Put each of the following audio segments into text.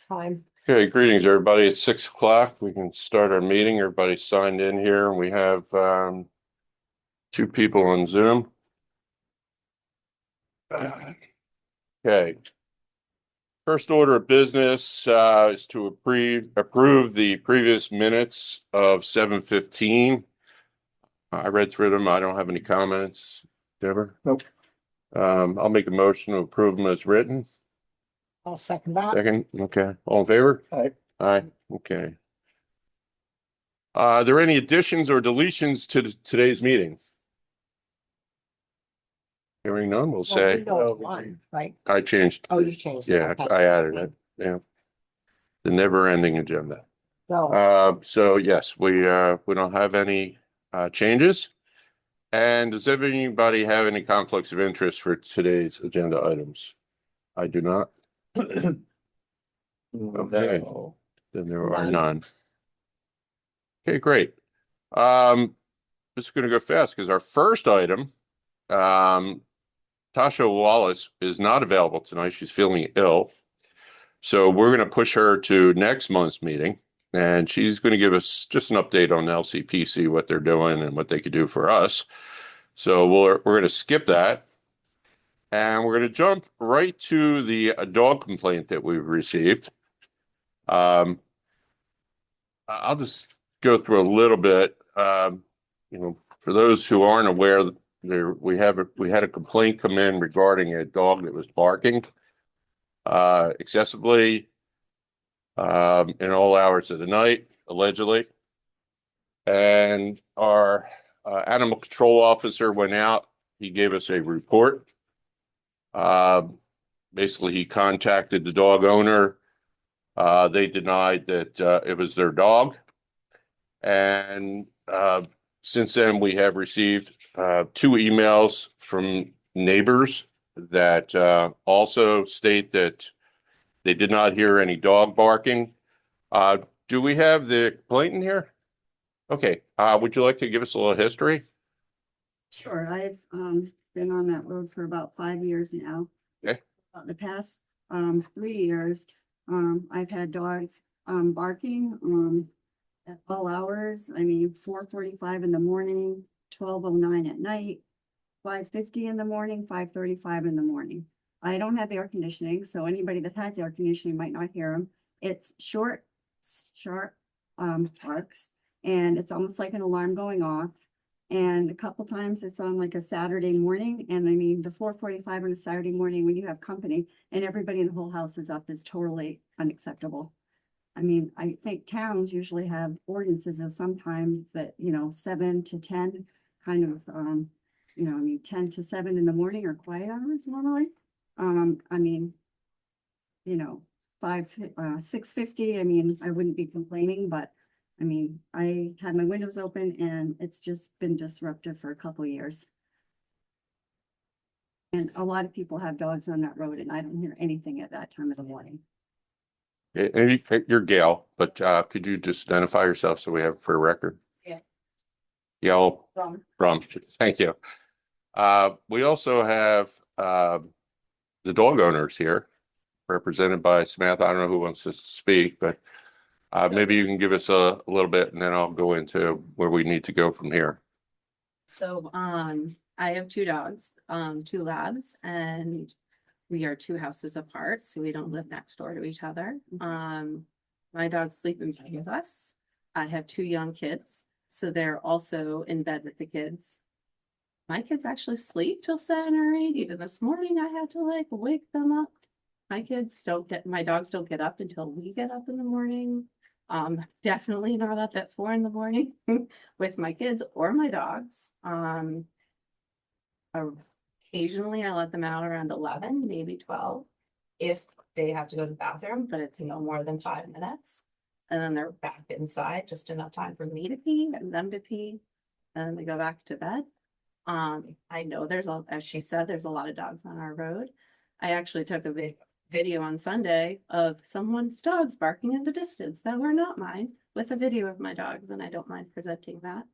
Time. Okay, greetings, everybody. It's 6 o'clock. We can start our meeting. Everybody's signed in here. We have two people on Zoom. Okay. First order of business is to approve the previous minutes of 7:15. I read through them. I don't have any comments. Deborah? Nope. I'll make a motion to approve them as written. I'll second that. Second. Okay. All in favor? Aye. Aye. Okay. Are there any additions or deletions to today's meeting? Hearing none, we'll Well, say, we know one, right? I changed. Oh, you changed it. Yeah, Okay. I added it. Yeah. The never-ending agenda. So, So yes, we don't have any changes. And does anybody have any conflicts of interest for today's agenda items? I do not. Okay. no. Then there are None. none. Okay, great. This is going to go fast because our first item, Tasha Wallace is not available tonight. She's feeling ill. So we're going to push her to next month's meeting, and she's going to give us just an update on LCPC, what they're doing and what they could do for us. So we're going to skip that, and we're going to jump right to the dog complaint that we've received. I'll just go through a little bit. For those who aren't aware, we had a complaint come in regarding a dog that was barking excessively in all hours of the night, allegedly. And our animal control officer went out. He gave us a report. Basically, he contacted the dog owner. They denied that it was their dog. And since then, we have received two emails from neighbors that also state that they did not hear any dog barking. Do we have the complaint in here? Okay. Would you like to give us a little history? Sure, I've been on that road for about 5 years now. Okay. The past 3 years, I've had dogs barking at all hours. I mean, 4:45 in the morning, 12:09 at night, 5:50 in the morning, 5:35 in the morning. I don't have air conditioning, so anybody that has air conditioning might not hear them. It's short, sharp barks, and it's almost like an alarm going off. And a couple times it's on like a Saturday morning. And I mean, the 4:45 on a Saturday morning when you have company and everybody in the whole house is up is totally unacceptable. I mean, I think towns usually have ordinances of sometimes that, 7 to 10 kind of, I mean, 10 to 7 in the morning are quiet hours normally. I mean, 6:50, I mean, I wouldn't be complaining, but I mean, I had my windows open and it's just been disruptive for a couple of years. And a lot of people have dogs on that road and I don't hear anything at that time of the morning. And you're Gail, but could you just identify yourself so we have for a record? Yeah. Gail From Thank you. We also have the dog owners here, represented by Samantha. I don't know who wants to speak, but maybe you can give us a little bit, and then I'll go into where we need to go from here. So, I have two dogs, two labs, and we are two houses apart, so we don't live next door to each other. My dogs sleep in bed with us. I have two young kids, so they're also in bed with the kids. My kids actually sleep till 7 or 8. Even this morning, I had to like wake them up. My dogs don't get up until we get up in the morning. Definitely not up at 4 in the morning with my kids or my dogs. Occasionally I let them out around 11, maybe 12, if they have to go to the bathroom, but it's no more than 5 minutes. And then they're back inside, just enough time for me to pee and them to pee. And then they go back to bed. I know as she said, there's a lot of dogs on our road. I actually took a video on Sunday of someone's dogs barking in the distance that were not mine with a video of my dogs, and I don't mind presenting that.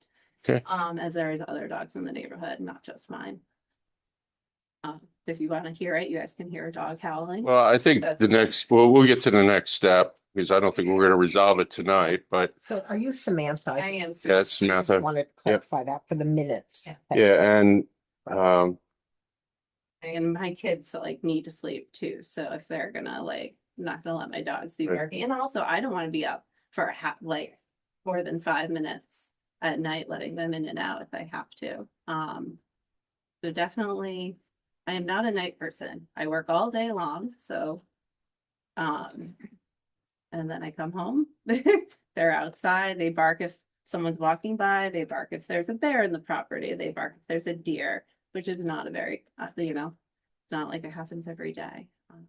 Okay. As there is other dogs in the neighborhood, not just mine. If you want to hear it, you guys can hear a dog howling. Well, I think we'll get to the next step because I don't think we're going to resolve it tonight, but So are you Samantha? I am. yeah, it's Just Samantha. wanted to clarify that for the minutes. Yeah. Yeah, and And my kids like need to sleep too. So if they're gonna like, not gonna let my dogs be Right. barking. And also I don't want to be up for like more than 5 minutes at night, letting them in and out if I have to. So definitely, I am not a night person. I work all day long, so and then I come home. They're outside, they bark if someone's walking by, they bark if there's a bear in the property, they bark if there's a deer, which is not a very, it's not like it happens every day.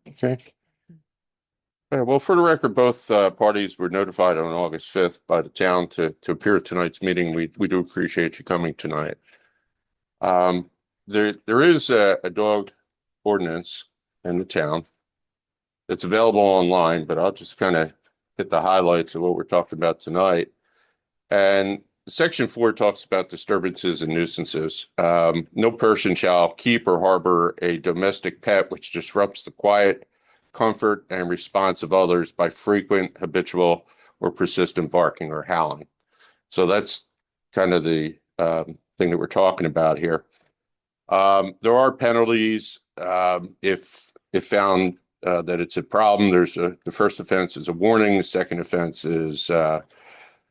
okay. Yeah, well, for the record, both parties were notified on August 5th by the town to appear at tonight's meeting. We do appreciate you coming tonight. There is a dog ordinance in the town. It's available online, but I'll just kind of hit the highlights of what we're talking about tonight. And Section 4 talks about disturbances and nuisances. No person shall keep or harbor a domestic pet which disrupts the quiet, comfort, and response of others by frequent, habitual, or persistent barking or howling. So that's kind of the thing that we're talking about here. There are penalties if found that it's a problem. The first offense is a warning. The second offense is a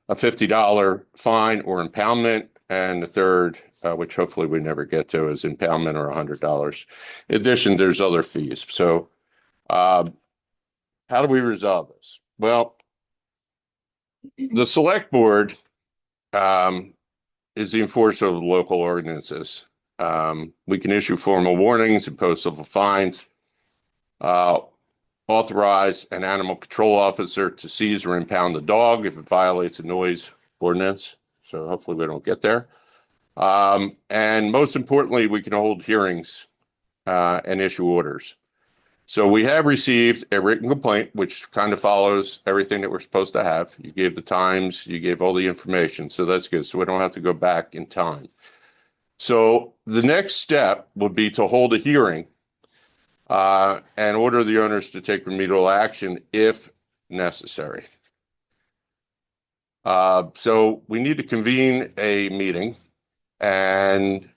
$50 fine or impoundment, and the third, which hopefully we never get to, is impoundment or $100. In addition, there's other fees. So how do we resolve this? Well, the select board is the enforcer of local ordinances. We can issue formal warnings, impose civil fines, authorize an animal control officer to seize or impound the dog if it violates a noise ordinance. So hopefully we don't get there. And most importantly, we can hold hearings and issue orders. So we have received a written complaint, which kind of follows everything that we're supposed to have. You gave the times, you gave all the information, so that's good. So we don't have to go back in time. So the next step would be to hold a hearing and order the owners to take remedial action if necessary. So we need to convene a meeting, and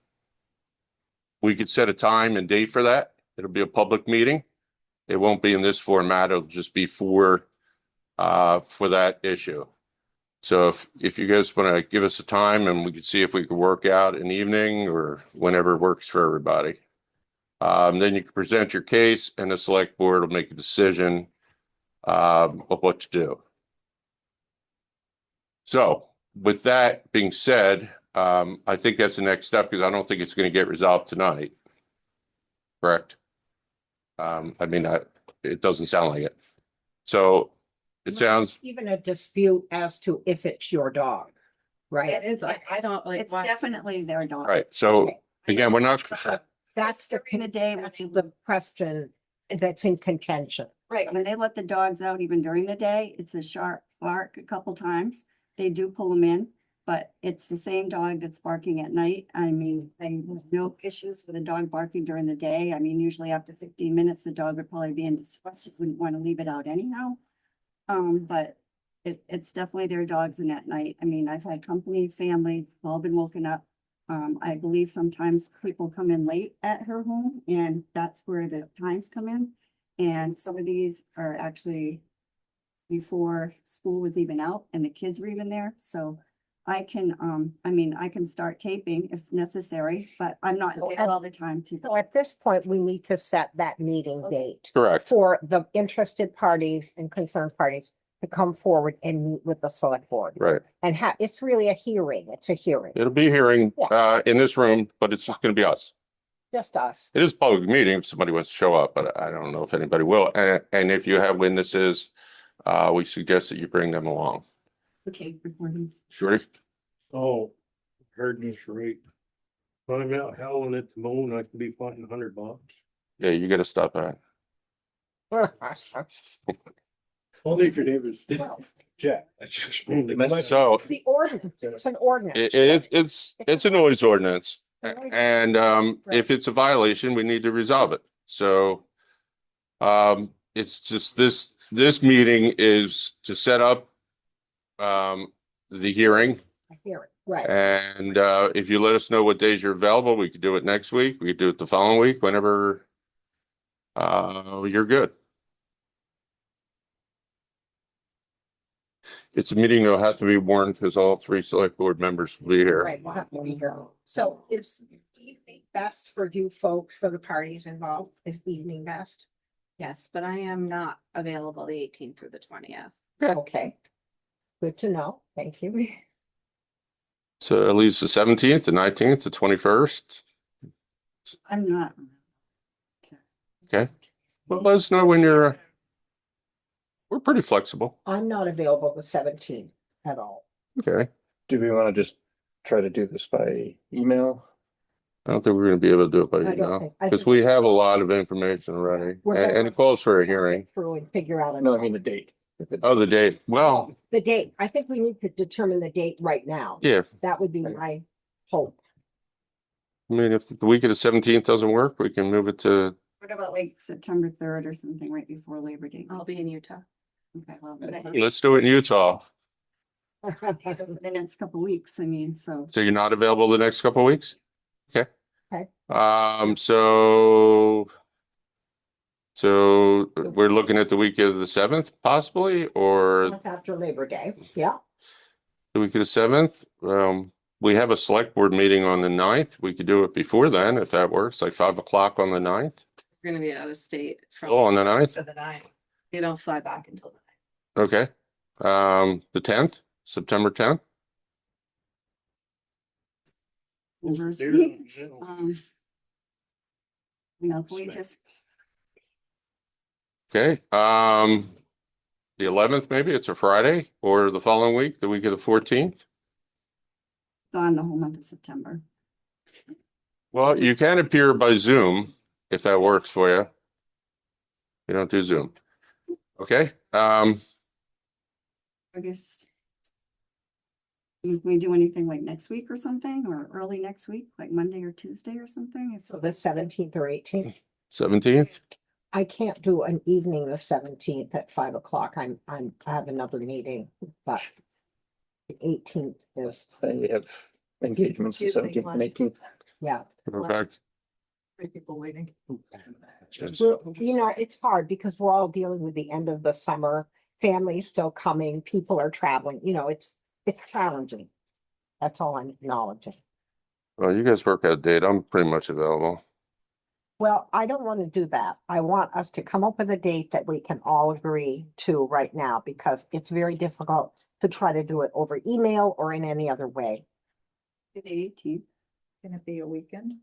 we could set a time and date for that. It'll be a public meeting. It won't be in this format. It'll just be for that issue. So if you guys want to give us a time, and we can see if we can work out an evening or whenever works for everybody. Then you can present your case, and the select board will make a decision of what to do. So with that being said, I think that's the next step because I don't think it's going to get resolved tonight. Correct? I mean, it doesn't sound like it. So it sounds Even a dispute as to if it's your dog, right? It is, I don't like. it's definitely their dog. right. So again, we're not. That's During the day, that's the question that's in contention. right, when they let the dogs out even during the day, it's a sharp bark a couple times. They do pull them in, but it's the same dog that's barking at night. I mean, I have no issues with a dog barking during the day. I mean, usually after 15 minutes, the dog would probably be in distress. You wouldn't want to leave it out anyhow. But it's definitely their dogs in at night. I mean, I've had company, family, all been woken up. I believe sometimes people come in late at her home, and that's where the times come in. And some of these are actually before school was even out and the kids were even there. So I can, I can start taping if necessary, but I'm not So there all the time to. So at this point, we need to set that meeting date Correct. for the interested parties and concerned parties to come forward and meet with the select board. Right. And it's really a hearing. It's a hearing, It'll be a hearing in this room, but it's just going to be us. just us. It is a public meeting if somebody wants to show up, but I don't know if anybody will. And if you have witnesses, we suggest that you bring them along. Okay, recordings. Shorty? Oh, heard this right. When I'm out howling at the moon, I can be fighting $100. Yeah, you got to stop that. Only if your name is Jack. So It's the ordinance. It's an ordinance. it's a noise ordinance. And if it's a violation, we need to resolve it. So it's just this meeting is to set up the hearing. I hear it, right. And if you let us know what days you're available, we could do it next week. We could do it the following week, whenever you're good. It's a meeting that'll have to be warned because all 3 select board members will be here. Right, we'll have to be here. So is evening best for you folks, for the parties involved? Is evening best? Yes, but I am not available the 18th through the 20th. Okay. Good to know. Thank you. So at least the 17th, the 19th, the 21st. I'm not. Okay. Well, let us know when you're, we're pretty flexible. I'm not available the 17th at all. Okay. Do we want to just try to do this by email? I don't think we're gonna be able to do it by I don't email, think- I because think- we have a lot of information already, We're and gonna- it calls for a hearing. Through and figure out. No, I mean the date. Oh, the date. Well, The date. I think we need to determine the date right now. yeah, That would be my hope. I mean, if the week of the 17th doesn't work, we can move it to, What about like September 3rd or something right before Labor Day? I'll be in Utah. Okay, well, let's do it in Utah. the next couple weeks, I mean, so. So you're not available the next couple of weeks? Okay. Okay. So we're looking at the week of the 7th possibly, or That's after Labor Day. Yeah. the week of the 7th. We have a select board meeting on the 9th. We could do it before then, if that works, like 5 o'clock on the 9th. We're gonna be out of state from. Oh, on the 9th? To the 9th. You don't fly back until the 9th. Okay. The 10th, September 10th. Anniversary. You know, if we just, Okay. The 11th, maybe it's a Friday, or the following week, the week of the 14th. gone the whole month of September. Well, you can appear by Zoom if that works for you. You don't do Zoom. Okay. I guess. If we do anything like next week or something, or early next week, like Monday or Tuesday or something, if So the 17th or 18th. 17th. I can't do an evening the 17th at 5 o'clock. I have another meeting, but the 18th is, Then we have engagements the Excuse me, 17th and 18th. yeah. In fact, Three people waiting. You know, it's hard because we're all dealing with the end of the summer, families still coming, people are traveling, you know, it's challenging. That's all I'm acknowledging. well, you guys work out a date. I'm pretty much available. Well, I don't want to do that. I want us to come up with a date that we can all agree to right now, because it's very difficult to try to do it over email or in any other way. the 18th. Can it be a weekend?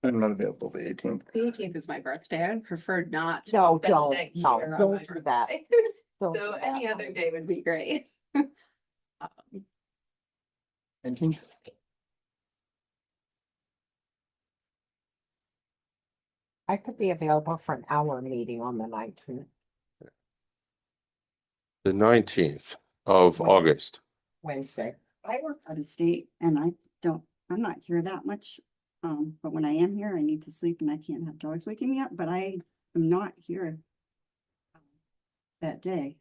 I'm not available the 18th. The 18th is my birthday. I would prefer not. to No, spend the don't, day no, here on don't my do that. birthday. Don't So do any that. other day would be great. 19th? I could be available for an hour meeting on the 19th, The 19th of August. Wednesday. I work out of state and I'm not here that much. But when I am here, I need to sleep and I can't have dogs waking me up, but I am not here that day.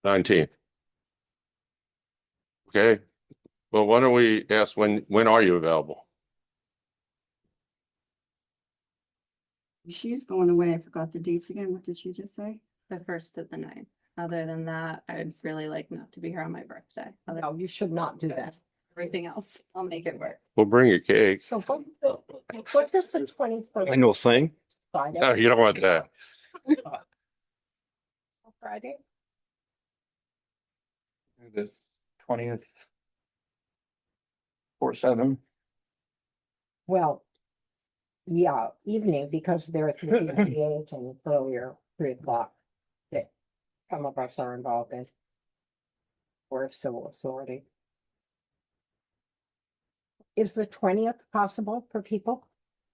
19th. Okay. Well, why don't we ask when are you available? She's going away. I forgot the dates again. What did she just say? The 1st to the 9th. Other than that, I'd really like not to be here on my birthday. Other No, you should not do that. everything else, I'll make it work. We'll bring you cake. So what does the 21st Annual thing? Friday? No, you don't want that. Friday? The 20th. 4/7. Well, yeah, evening, because there's the PTA and earlier 3 o'clock that some of us are involved in. Or civil authority. Is the 20th possible for people?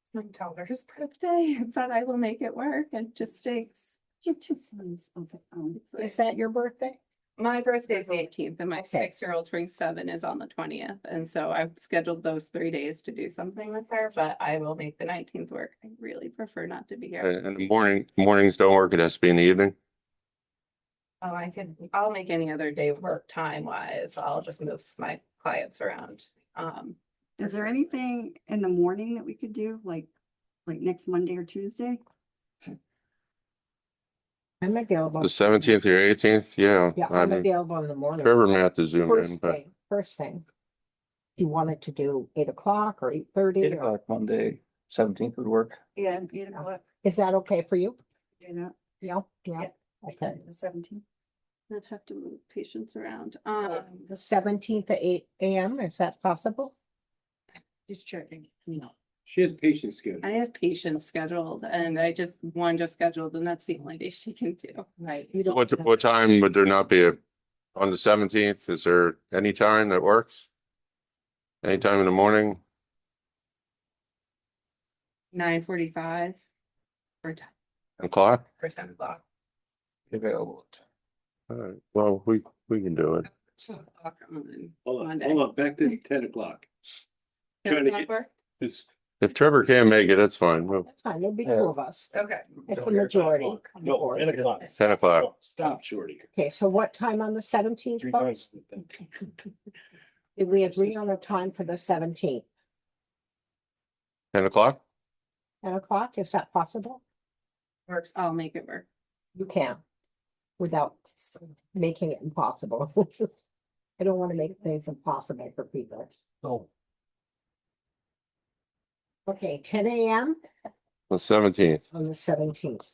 It's my daughter's birthday, but I will make it work. It just takes. Your two sons. Okay. Is that your birthday? My birthday is the 18th and my Okay. 6-year-old turning 7 is on the 20th. And so I've scheduled those 3 days to do something with her, but I will make the 19th work. I really prefer not to be here. And the mornings don't work. It has to be in the evening. Oh, I'll make any other day work time wise. I'll just move my clients around. Is there anything in the morning that we could do, like next Monday or Tuesday? I'm available. The 17th or 18th, yeah. Yeah, I'm I'm available in the morning. Trevor may have to zoom in, but First thing. You wanted to do 8 o'clock or 8:30 or, 8 o'clock Monday, 17th would work. Yeah, you know what, is that okay for you? do that, Yeah, yeah, okay. the 17th. I'd have to move patients around. The 17th at 8 a.m., is that possible? Just checking. No. She has patient schedule. I have patients scheduled and one just scheduled and that's the only day she can do. Right. You don't. what time would there not be on the 17th? Is there any time that works? Anytime in the morning? 9:45 or 10 O'clock? or 10 o'clock. Available. All right, well, we can do it. 2 o'clock on Hold on, Monday. hold on, back to 10 o'clock. 10 Trying to o'clock get work? this. If Trevor can't make it, that's fine. Well, That's fine, there'll be Yeah. 2 of us. Okay. It's a majority. No, 10 o'clock. 10 o'clock. Stop, Shorty. Okay, so what time on the 17th, folks? Did we agree on a time for the 17th? 10 o'clock? 10 o'clock, is that possible? Works. I'll make it work. You can, without making it impossible. I don't want to make things impossible for people. Oh. Okay, 10 a.m. The 17th. on the 17th.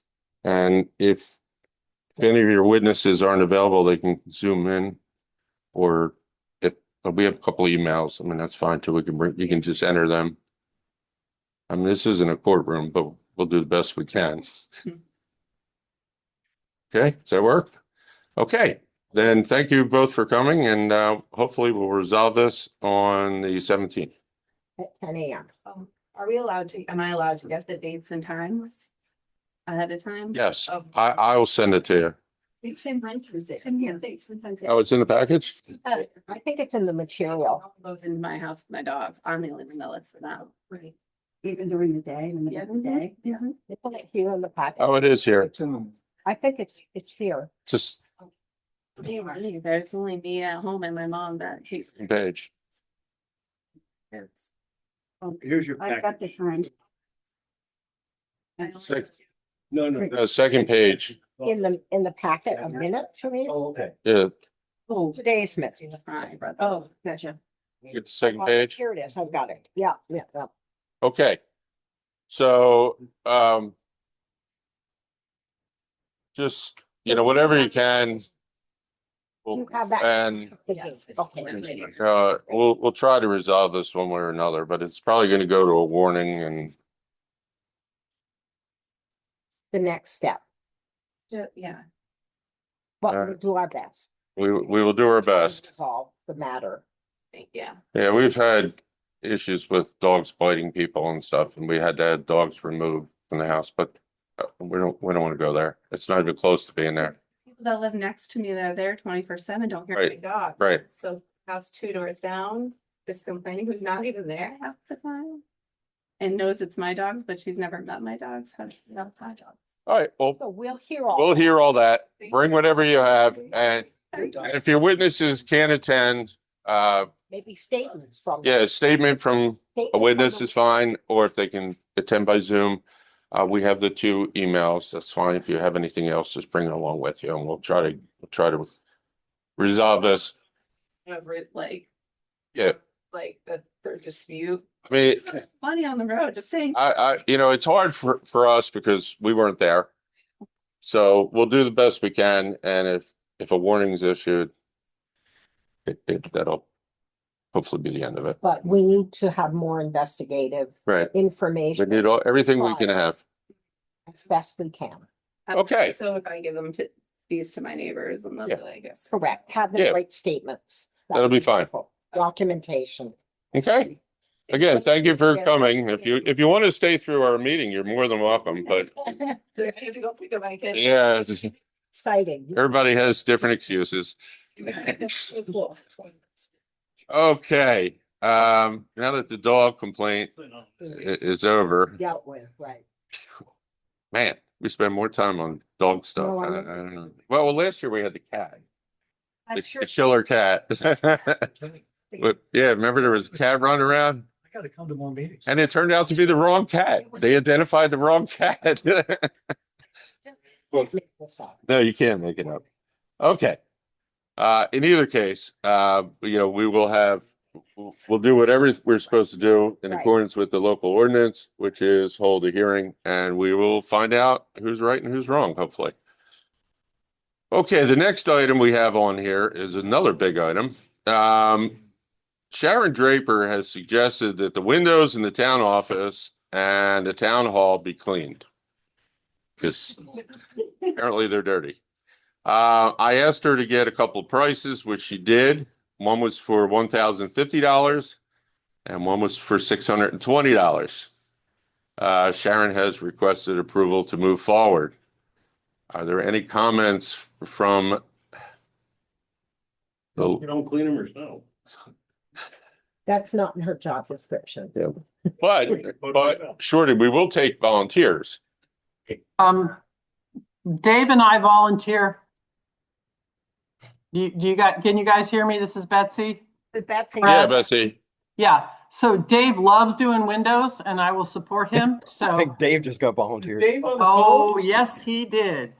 And if any of your witnesses aren't available, they can zoom in. Or if we have a couple emails, I mean, that's fine too. You can just enter them. I mean, this isn't a courtroom, but we'll do the best we can. Okay, does that work? Okay, then thank you both for coming and hopefully we'll resolve this on the 17th. At 10 a.m. Are we allowed to, am I allowed to get the dates and times ahead of time? Yes, Oh. I will send it to you. It's in renters, it's in here. Sometimes. Oh, it's in the package? I think it's in the material. Goes into my house with my dogs. I'm the only one that lets them out. Right. Even during the day, in the Yeah. middle of the day. Yeah. Isn't it here in the packet? Oh, it is here. It's in, I think it's here. Just There's only me at home and my mom that keeps. page. It's- Here's your I've got the package. time. No, no. No, second page. In the packet, a minute to me. Oh, okay. Yeah, Oh, Today's minute. hi, brother. Oh, gotcha. get the second page. Here it is, I've got it. Yeah, yeah, yeah. Okay. So, just, whatever you can. You have that. And, Yes. Okay. we'll try to resolve this one way or another, but it's probably gonna go to a warning and, The next step. Yeah. But we'll do our best. we will do our best. Resolve the matter. Yeah. Yeah, we've had issues with dogs biting people and stuff, and we had to have dogs removed from the house, but we don't want to go there. It's not even close to being there. People that live next to me that are there 24/7 don't hear my Right, dog. right. So house 2 doors down is complaining who's not even there half the time. And knows it's my dogs, but she's never met my dogs. How does she know it's my dogs? All right, well, So we'll hear all. we'll that. hear all that. Bring whatever you have, and if your witnesses can't attend, Maybe statements from. yeah, a statement from a statements witness from is fine, or if they can attend by Zoom. We have the 2 emails. That's fine. If you have anything else, just bring it along with you and we'll try to resolve this. Whatever, like Yeah, that there's dispute. I mean, Funny on the road, just saying. it's hard for us because we weren't there. So we'll do the best we can, and if a warning is issued, that'll hopefully be the end of it. But we need to have more investigative Right. We information need everything we can have. as best we can. Okay. So if I give them these to my neighbors and they'll be Yeah. like, I guess. Correct. Have them Yeah. write statements. That'll be fine. wonderful. Documentation. Okay. Again, thank you for coming. If you want to stay through our meeting, you're more than welcome, but I have to go pick up my kids. yeah, Exciting. Everybody has different excuses. Okay, now that the dog complaint is over, Dealt with, right. man, we spend more time on dog stuff. No, I I know. don't know. Well, last year we had the cat, That's the killer cat. But yeah, remember there was a cat running around I gotta come to more meetings. and it turned out to be the wrong cat. They identified the wrong cat. Make this up. No, you can't make it up. Okay. In either case, we will we'll do whatever we're supposed to do in Right. accordance with the local ordinance, which is hold a hearing, and we will find out who's right and who's wrong, hopefully. Okay, the next item we have on here is another big item. Sharon Draper has suggested that the windows in the town office and the town hall be cleaned because apparently they're dirty. I asked her to get a couple of prices, which she did. One was for $1,050 and one was for $620. Sharon has requested approval to move forward. Are there any comments from You don't clean them yourself. That's not in her job description. but Shorty, we will take volunteers. Dave and I volunteer. Do you guys, can you guys hear me? This is Betsy. Betsy. Yeah, Yes. Betsy. Yeah, so Dave loves doing windows and I will support him, I so. think Dave just got volunteered. Dave on the Oh, phone? yes, he did.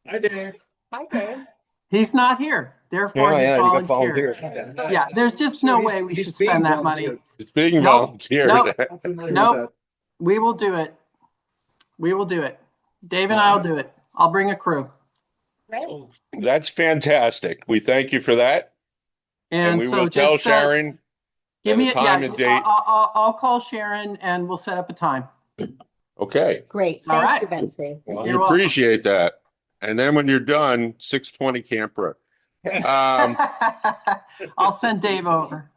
Hi, Dave. Hi, Dave. He's not here, therefore Yeah, he's yeah, you got volunteered. volunteered. Yeah, there's just no way we should spend that money. It's being Nope, volunteered. nope. Nope, we will do it. We will do it. Dave and I will do it. I'll bring a crew. Great. That's fantastic. We thank you for that. And we so will tell just, Sharon give at me a a time yeah, and date. I'll call Sharon and we'll set up a time. Okay. Great. All Thank you, right. Betsy. We You're welcome. appreciate that. And then when you're done, 620 Camp Road. I'll send Dave over.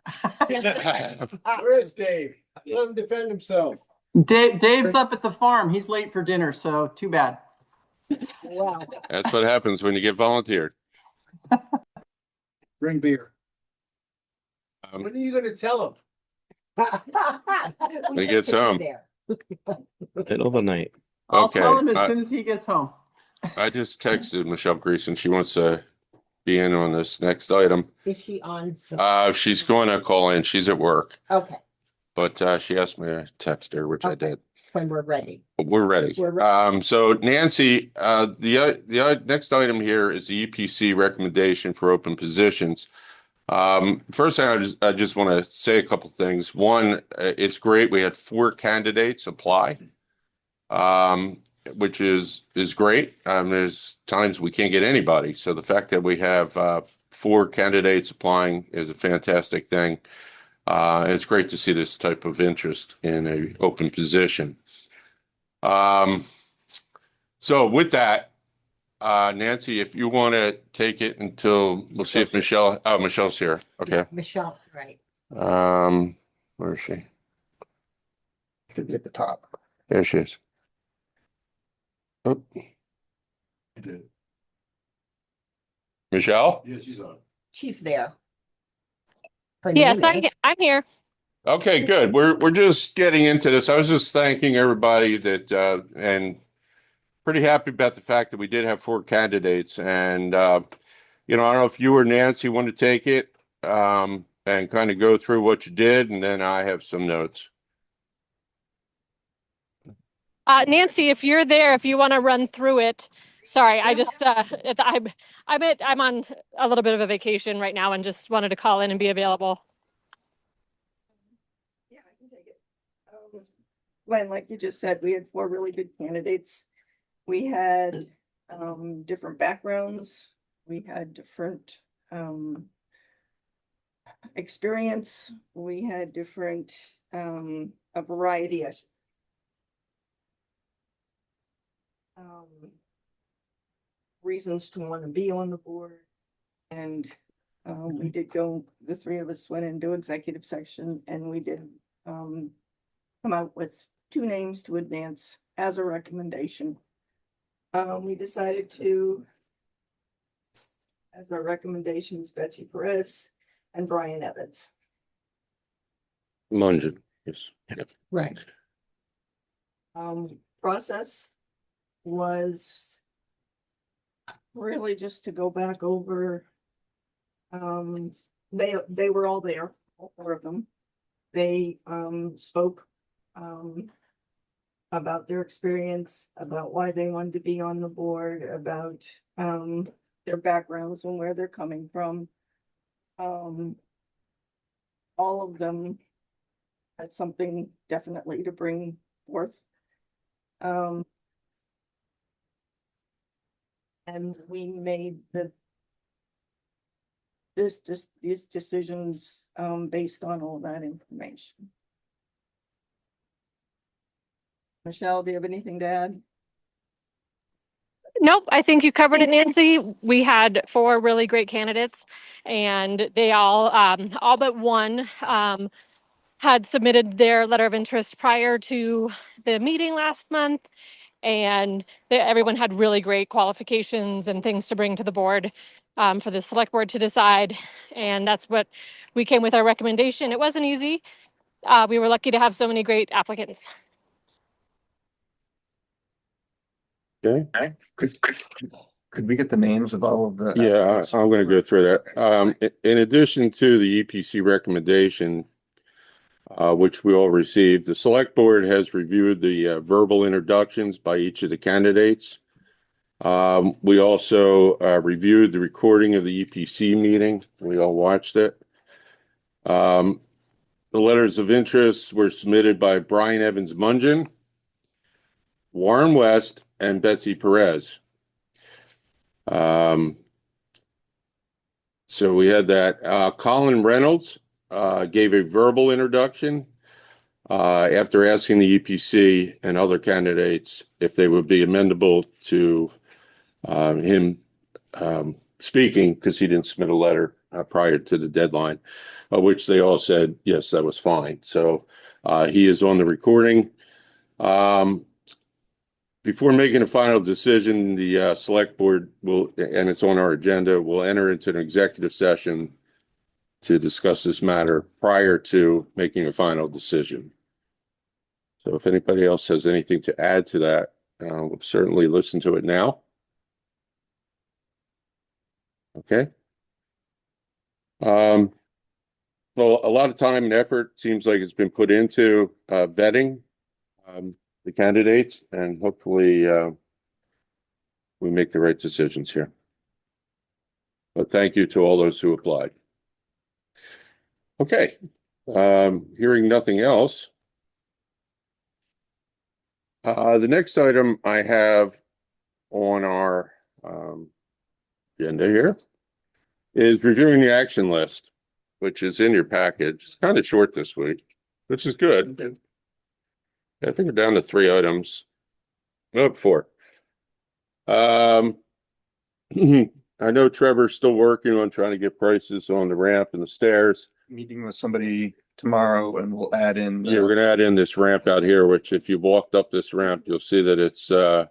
Where's Dave? Let him defend himself. Dave's up at the farm. He's late for dinner, so too bad. Wow. That's what happens when you get volunteered. Bring beer. Um, When are you gonna tell him? When he gets home. Middle of the night. I'll Okay, tell him as soon as he gets home. I just texted Michelle Greason. She wants to be in on this next item. Is she on? She's going to call in. She's at work, Okay, but she asked me to text her, which I Okay. did. when we're ready. We're ready. We're ready. So Nancy, the next item here is the EPC recommendation for open positions. First thing I just want to say a couple things. One, it's great. We had 4 candidates apply, which is great. There's times we can't get anybody. So the fact that we have 4 candidates applying is a fantastic thing. It's great to see this type of interest in a open position. So with that, Nancy, if you want to take it until we'll see if Michelle's here. Okay. Michelle, right. Where is she? Should be at the top. There she is. Oh, Michelle? Yeah, she's on. She's there. Her Yes, name is- I'm here. Okay, good. We're just getting into this. I was just thanking everybody that and pretty happy about the fact that we did have 4 candidates. And I don't know if you or Nancy want to take it and kind of go through what you did, and then I have some notes. Nancy, if you're there, if you want to run through it. Sorry, I just I'm on a little bit of a vacation right now and just wanted to call in and be available. Yeah, I can take it. Glenn, like you just said, we had 4 really good candidates. We had different backgrounds. We had different experience. We had different a variety of reasons to want to be on the board. And we did go, the 3 of us went into executive section and we did come out with 2 names to advance as a recommendation. We decided to as our recommendations, Betsy Perez and Brian Evans. Mungin, yes. Right. Process was really just to go back over. They were all there, all four of them. They spoke about their experience, about why they wanted to be on the board, about their backgrounds and where they're coming from. All of them had something definitely to bring forth. And we made these decisions based on all that information. Michelle, do you have anything to add? Nope, I think you covered it, Nancy. We had 4 really great candidates, and they all but one, had submitted their letter of interest prior to the meeting last month. And everyone had really great qualifications and things to bring to the board, for the select board to decide. And that's what we came with our recommendation. It wasn't easy. We were lucky to have so many great applicants. Okay, Could we get the names of all of the? yeah, applicants? I'm gonna go through that. In addition to the EPC recommendation, which we all received, the select board has reviewed the verbal introductions by each of the candidates. We also reviewed the recording of the EPC meeting. We all watched it. The letters of interest were submitted by Brian Evans Mungin, Warren West, and Betsy Perez. So we had that. Colin Reynolds gave a verbal introduction after asking the EPC and other candidates if they would be amendable to him speaking, because he didn't submit a letter prior to the deadline, which they all said, yes, that was fine. So he is on the recording. Before making a final decision, the select board will, and it's on our agenda, will enter into an executive session to discuss this matter prior to making a final decision. So if anybody else has anything to add to that, we'll certainly listen to it now. Okay. Well, a lot of time and effort seems like it's been put into vetting the candidates, and hopefully we make the right decisions here. But thank you to all those who applied. Okay, hearing nothing else. The next item I have on our agenda here is reviewing the action list, which is in your package. It's kind of short this week, which is good. I think we're down to 3 items. No, 4. I know Trevor's still working on trying to get prices on the ramp and the stairs. Meeting with somebody tomorrow, and we'll add in. Yeah, we're gonna add in this ramp out here, which if you walked up this ramp, you'll see that it's a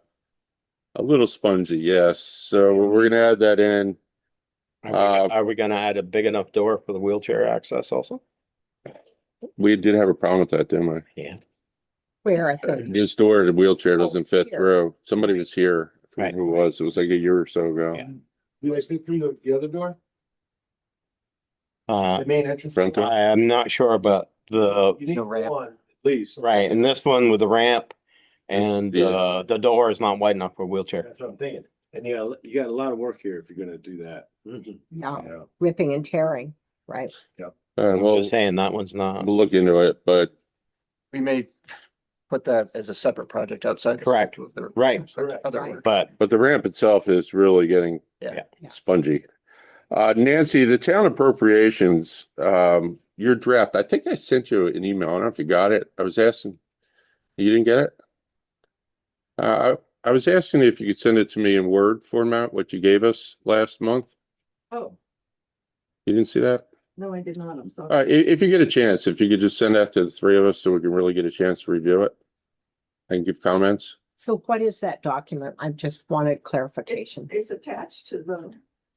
little spongy, yes. So we're gonna add that in. Are we gonna add a big enough door for the wheelchair access also? We did have a problem with that, didn't we? Yeah. Where at the, His door, the wheelchair doesn't fit here. through. Somebody was here. I forget Right. who it was. It was like a year or so ago. Yeah. You guys think through the other door? Uh, The main entrance? Front door. I am not sure about the, You need No ramp. one, at least. right, and this one with the ramp and Yeah. the door is not wide enough for a wheelchair. That's what I'm thinking. And you got a lot of work here if you're gonna do that. yeah, ripping and tearing, right? All right, I'm well, just saying that one's not. we'll look into it, but We may put that as a separate project outside. Correct. Of the Right. other Right. work. But the ramp itself is really getting Yeah. spongy. Nancy, the town appropriations, your draft, I think I sent you an email. I don't know if you got it. I was asking, you didn't get it? I was asking if you could send it to me in Word format, what you gave us last month. Oh, You didn't see that? no, I did not. I'm All sorry. right, if you get a chance, if you could just send that to the 3 of us so we can really get a chance to review it and give comments. So what is that document? I just wanted clarification. It's attached to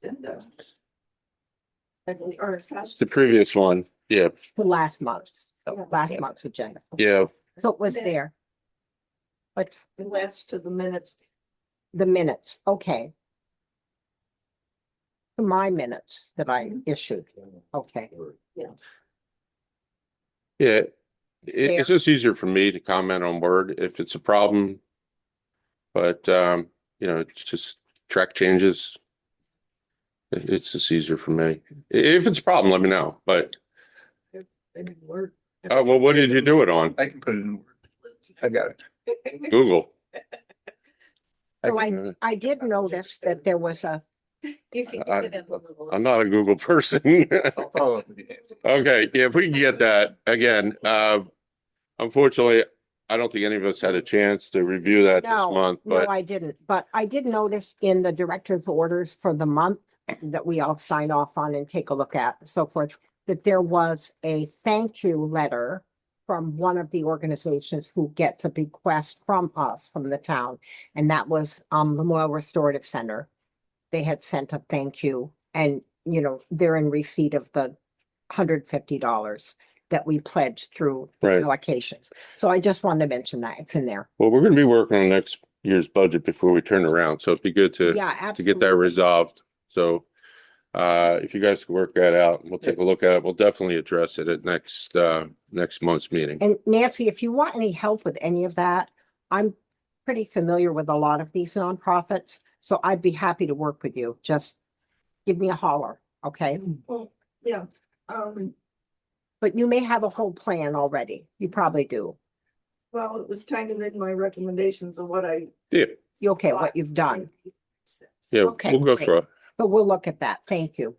The previous one, yeah, The last month's agenda. yeah. So it was there. But The last to the minutes. the minutes, okay. My minutes that I issued, okay. Yeah, it's just easier for me to comment on Word if it's a problem. But, it's just track changes. It's just easier for me. If it's a problem, let me know, but, well, what did you do it on? I can put it in Word. I got it. Google. So Uh, I did notice that there was a, I'm not a Google person. I'll follow up with you, Nancy. Okay, yeah, if we can get that, again, unfortunately, I don't think any of us had a chance to review that this no, month, no, but I didn't. But I did notice in the director's orders for the month that we all sign off on and take a look at, and so forth, that there was a thank you letter from one of the organizations who gets a bequest from us, from the town. And that was Memorial Restorative Center. They had sent a thank you, and they're in receipt of the $150 that we pledged through Right. allocations. So I just wanted to mention that it's in there. well, we're gonna be working on next year's budget before we turn around, so it'd be good to Yeah, get that absolutely. resolved. So, if you guys could work that out, we'll take a look at it. We'll definitely address it at next month's meeting. And Nancy, if you want any help with any of that, I'm pretty familiar with a lot of these nonprofits, so I'd be happy to work with you. Just give me a holler, okay? Well, yeah, But you may have a whole plan already. You probably do. well, it was kind of in my recommendations of what I. Yeah, You okay, what you've done, yeah, Okay, we'll go great. through it. but we'll look at that. Thank you.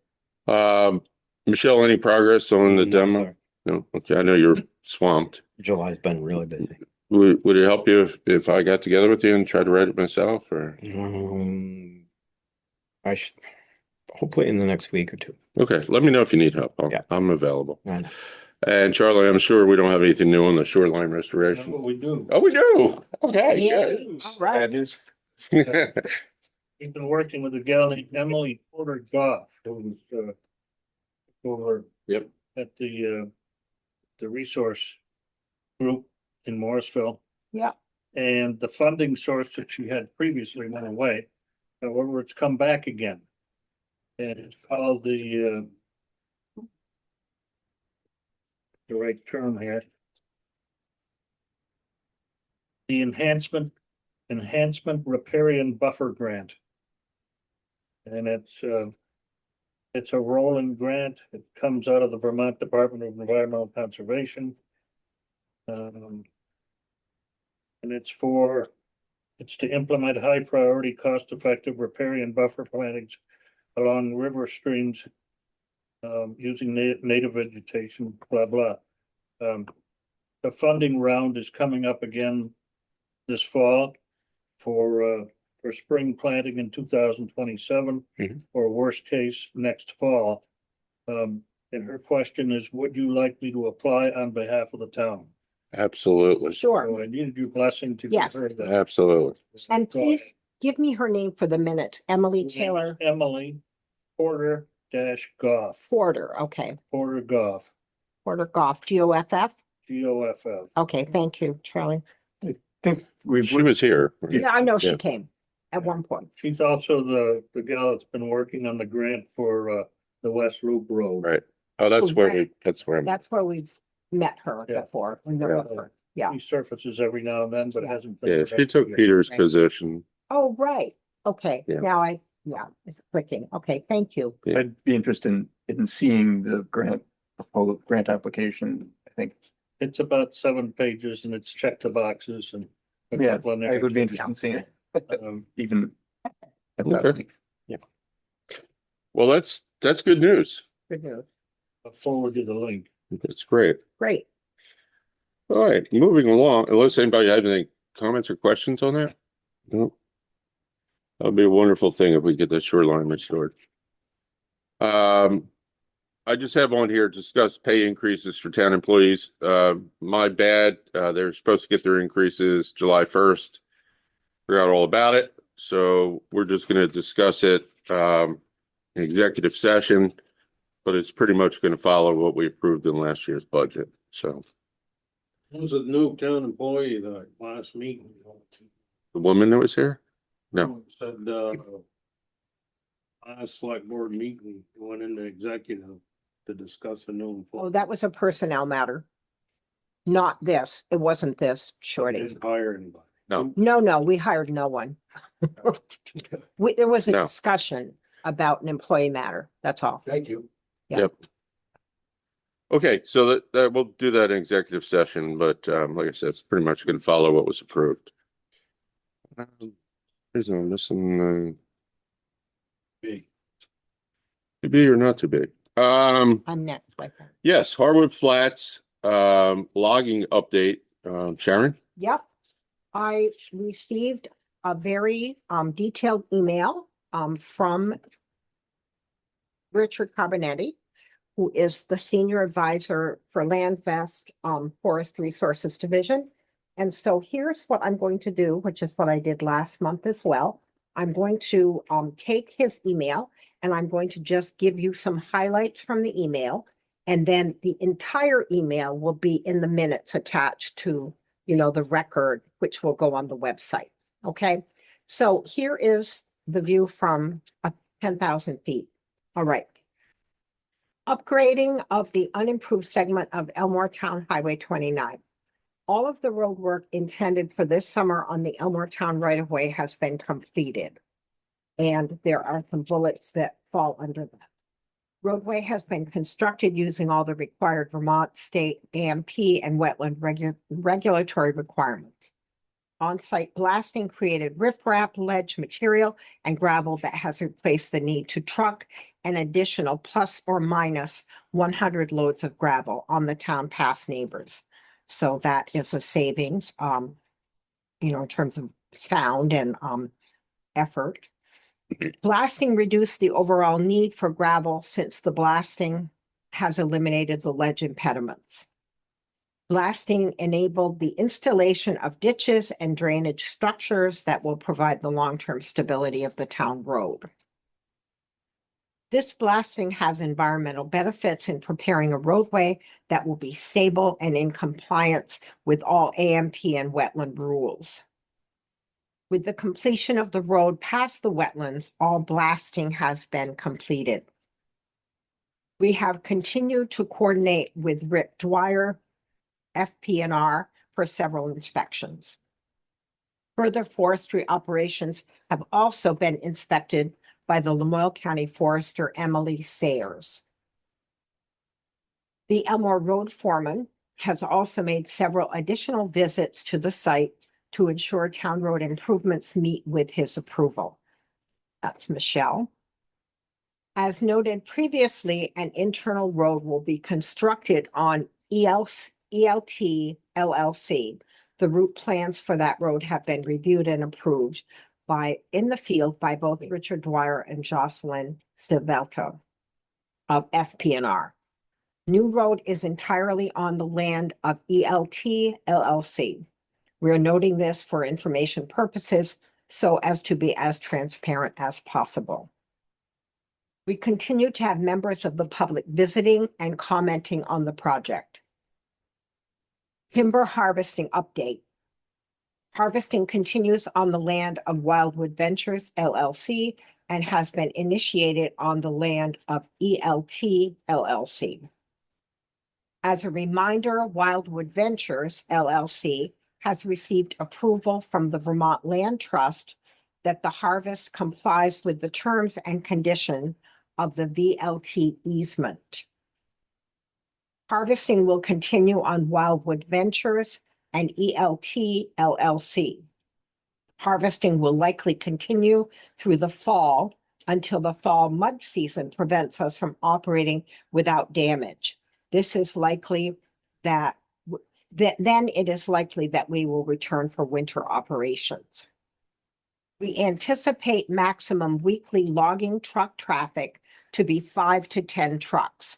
Michelle, any progress on the No, demo? sir. No, okay, I know you're swamped. July's been really busy. Would it help you if I got together with you and tried to write it myself, or? I should, hopefully in the next week or two. Okay, let me know if you need help. Yeah. I'm available. And And Charlie, I'm sure we don't have anything new on the shoreline That's restoration. what we do. Oh, we do. Okay, All right. good. We've been working with a gal named Emily Porter Goff, who was, over Yep. at the resource group in Morrisville. Yeah. And the funding source that she had previously went away. However, it's come back again. And it's called the right term here. The Enhancement Riparian Buffer Grant. And it's a rolling grant. It comes out of the Vermont Department of Environmental Conservation. And it's to implement high priority, cost effective riparian buffer plantings along river streams. Using native vegetation, blah, blah. The funding round is coming up again this fall for spring planting in 2027, Mhm. or worst case, next fall. And her question is, would you like me to apply on behalf of the town? Absolutely. Sure. So I needed your blessing to. give Yes. her that. Absolutely. And please give me her name for the minute. Emily Taylor Emily Porter Goff, Porter. Okay. Porter Goff, Porter Goff, Goff. GOFF. Okay, thank you, Charlie. I think we've, She was here. Yeah, I know she Yeah. came at one point. She's also the gal that's been working on the grant for the West Loop Road. Right. Oh, that's where I'm. That's where we've met her Yeah. before. We know her. Yeah. She surfaces every now and then, but Yeah. hasn't. been Yeah, around she took yet. Peter's Right. position. Oh, right. Okay, Yeah. now it's clicking. Okay, thank you. Yeah. I'd be interested in seeing the grant application. I think, It's about 7 pages and it's checked the boxes and. a yeah, couple of I would be negatives. interested in seeing it, Um, even at that Okay. length. Well, that's good news. Good news. I'll forward you the link. That's great. Great. All right, moving along, unless anybody has any comments or questions on that? No. That'd be a wonderful thing if we get the shoreline restored. I just have on here discuss pay increases for town employees. My bad, they're supposed to get their increases July 1st. Forgot all about it, so we're just gonna discuss it, executive session, but it's pretty much going to follow what we approved in last year's budget. So Who's a new town employee the last meeting? the woman that was here? No. Said, last select board meeting, went into executive to discuss a new. Oh, that was a personnel matter. Not this. It wasn't this, Shorty. Didn't hire anybody. No. No, we hired no one. There was a No. discussion about an employee matter. That's all. Thank you. Yeah. Yep. Okay, so that we'll do that in executive session, but like I said, it's pretty much going to follow what was approved. Is I'm missing Big. too big or not too big? I'm next, right there. Yes, Harwood Flats logging update. Sharon? Yep. I received a very detailed email from Richard Carbonetti, who is the senior advisor for Landvest Forest Resources Division. And so here's what I'm going to do, which is what I did last month as well. I'm going to take his email and I'm going to just give you some highlights from the email. And then the entire email will be in the minutes attached to, the record, which will go on the website. Okay. So here is the view from 10,000 feet. All right. Upgrading of the unimproved segment of Elmore Town Highway 29. All of the road work intended for this summer on the Elmore Town right-of-way has been completed. And there are some bullets that fall under that. Roadway has been constructed using all the required Vermont state AMP and wetland regulatory requirements. On-site blasting created riprap, ledge material, and gravel that has replaced the need to truck an additional plus or minus 100 loads of gravel on the town pass neighbors. So that is a savings, in terms of sound and effort. Blasting reduced the overall need for gravel since the blasting has eliminated the ledge impediments. Blasting enabled the installation of ditches and drainage structures that will provide the long-term stability of the town road. This blasting has environmental benefits in preparing a roadway that will be stable and in compliance with all AMP and wetland rules. With the completion of the road past the wetlands, all blasting has been completed. We have continued to coordinate with Rick Dwyer, FP&R, for several inspections. Further forestry operations have also been inspected by the Lamoille County Forester Emily Sayers. The Elmore Road foreman has also made several additional visits to the site to ensure town road improvements meet with his approval. That's Michelle. As noted previously, an internal road will be constructed on ELT LLC. The route plans for that road have been reviewed and approved in the field by both Richard Dwyer and Jocelyn Stavelto of FP&R. New road is entirely on the land of ELT LLC. We are noting this for information purposes so as to be as transparent as possible. We continue to have members of the public visiting and commenting on the project. Timber harvesting update. Harvesting continues on the land of Wildwood Ventures LLC and has been initiated on the land of ELT LLC. As a reminder, Wildwood Ventures LLC has received approval from the Vermont Land Trust that the harvest complies with the terms and condition of the VLT easement. Harvesting will continue on Wildwood Ventures and ELT LLC. Harvesting will likely continue through the fall until the fall mud season prevents us from operating without damage. This is likely then it is likely that we will return for winter operations. We anticipate maximum weekly logging truck traffic to be 5 to 10 trucks.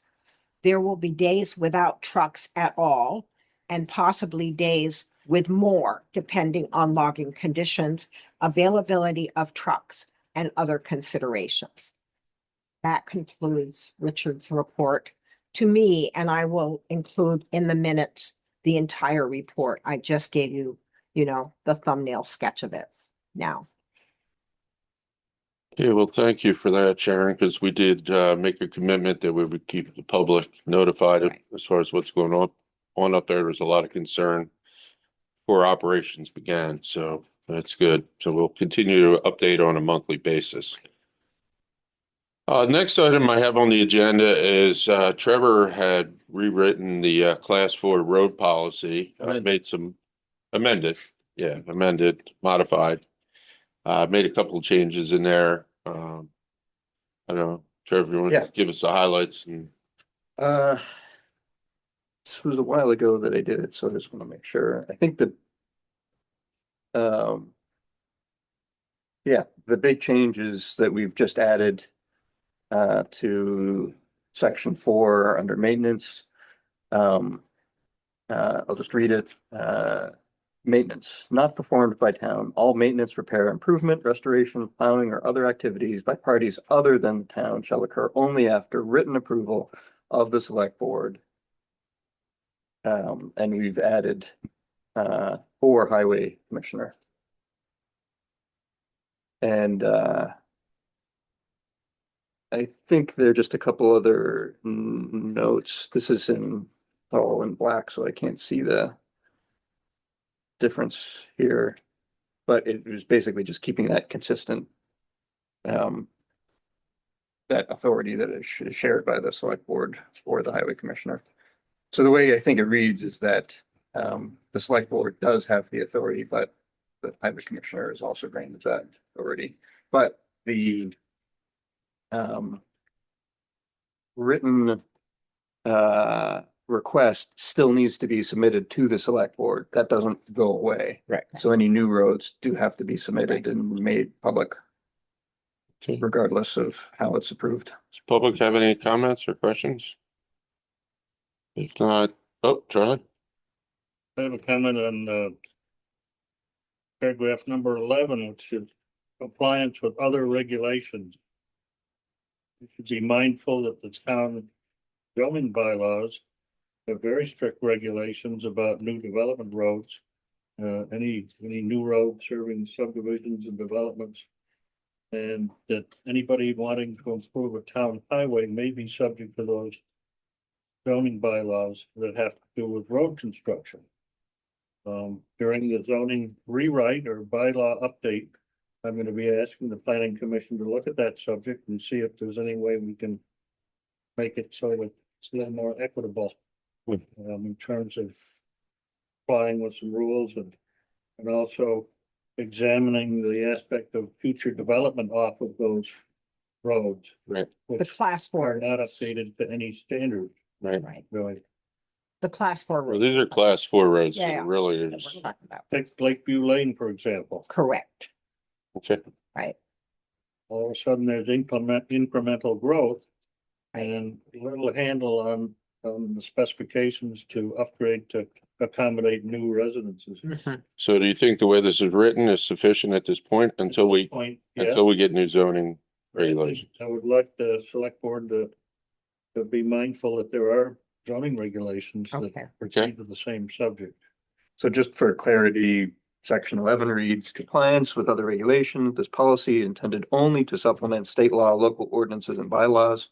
There will be days without trucks at all, and possibly days with more, depending on logging conditions, availability of trucks, and other considerations. that concludes Richard's report to me, and I will include in the minutes the entire report. I just gave you, the thumbnail sketch of it now. Okay, well, thank you for that, Sharon, because we did make a commitment that we would keep the public notified Right. as far as what's going on up there. There's a lot of concern before operations began, so that's good. So we'll continue to update on a monthly basis. Next item I have on the agenda is Trevor had rewritten the Class 4 road policy, made some amended, modified. Made a couple of changes in there. I don't know, Trevor, you want Yeah. to give us the highlights and This was a while ago that I did it, so I just want to make sure. I think that yeah, the big changes that we've just added to section 4 under maintenance. I'll just read it. Maintenance not performed by town. All maintenance, repair, improvement, restoration, plowing, or other activities by parties other than the town shall occur only after written approval of the select board. And we've added or highway commissioner. And I think there are just a couple other notes. This is all in black, so I can't see the difference here. But it was basically just keeping that consistent. That authority that is shared by the select board or the highway commissioner. So the way I think it reads is that the select board does have the authority, but the highway commissioner is also granted that authority. But the written request still needs to be submitted to the select board. That doesn't go away. Right. So any new roads do have to be submitted and made public Okay. regardless of how it's approved. Does public have any comments or questions? If not, oh, Charlie? I have a comment on paragraph number 11, which is compliance with other regulations. We should be mindful that the town zoning bylaws have very strict regulations about new development roads. Any new road serving subdivisions and developments. And that anybody wanting to improve a town highway may be subject to those zoning bylaws that have to do with road construction. During the zoning rewrite or bylaw update, I'm going to be asking the planning commission to look at that subject and see if there's any way we can make it so that it's a little more equitable. In terms of complying with some rules and also examining the aspect of future development off of those roads. Right. The Which class are 4, not updated to any standard, Right. right, really. the class 4. Well, these are Class 4 roads, so Yeah. it really that is. we're talking about. Take Lakeview Lane, for example. Correct, Okay. right, All of a sudden, there's incremental growth. And little handle on the specifications to upgrade to accommodate new residences. So do you think the way this is written is sufficient at this point until we get new zoning regulations? I would like the select board to be mindful that there are zoning regulations that okay, pertain to the same subject. So just for clarity, section 11 reads compliance with other regulations. This policy is intended only to supplement state law, local ordinances and bylaws.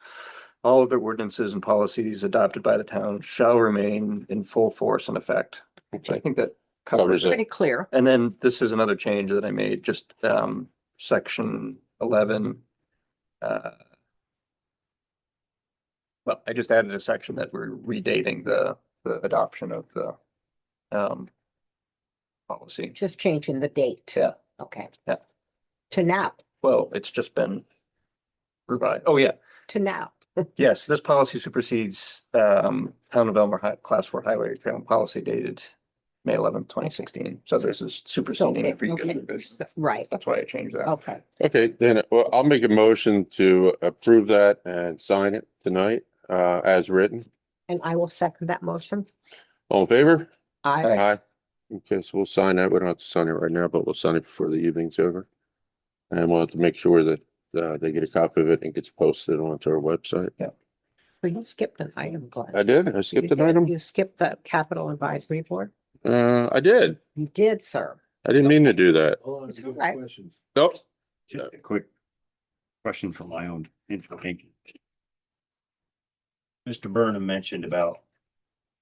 All other ordinances and policies adopted by the town shall remain in full force and effect. So I Okay. think that Covers covers it. it. pretty clear, And then this is another change that I made, just section 11. Well, I just added a section that we're redating the adoption of the policy. just changing the date, Yeah, okay. Yeah. To now, well, it's just been revised. Oh, yeah. to now, Yes, this policy supersedes Town of Elmer Class 4 Highway Trail policy dated May 11th, 2016. So this is superseding the previous. Okay. revision. right, That's why I changed that. okay, Okay, then, well, I'll make a motion to approve that and sign it tonight, as written. and I will second that motion. All in favor? I, Aye. Okay, so we'll sign that. We don't have to sign it right now, but we'll sign it before the evening's over. And we'll have to make sure that they get a copy of it and it gets posted onto our website. Well, you skipped an item, Glenn. I did. I skipped You an did. item. You skipped the capital advisory board. I did. You did, sir. I didn't mean to do that. Hold on, It's good all right. questions. Nope. Just a quick question for my own information. Mr. Burnham mentioned about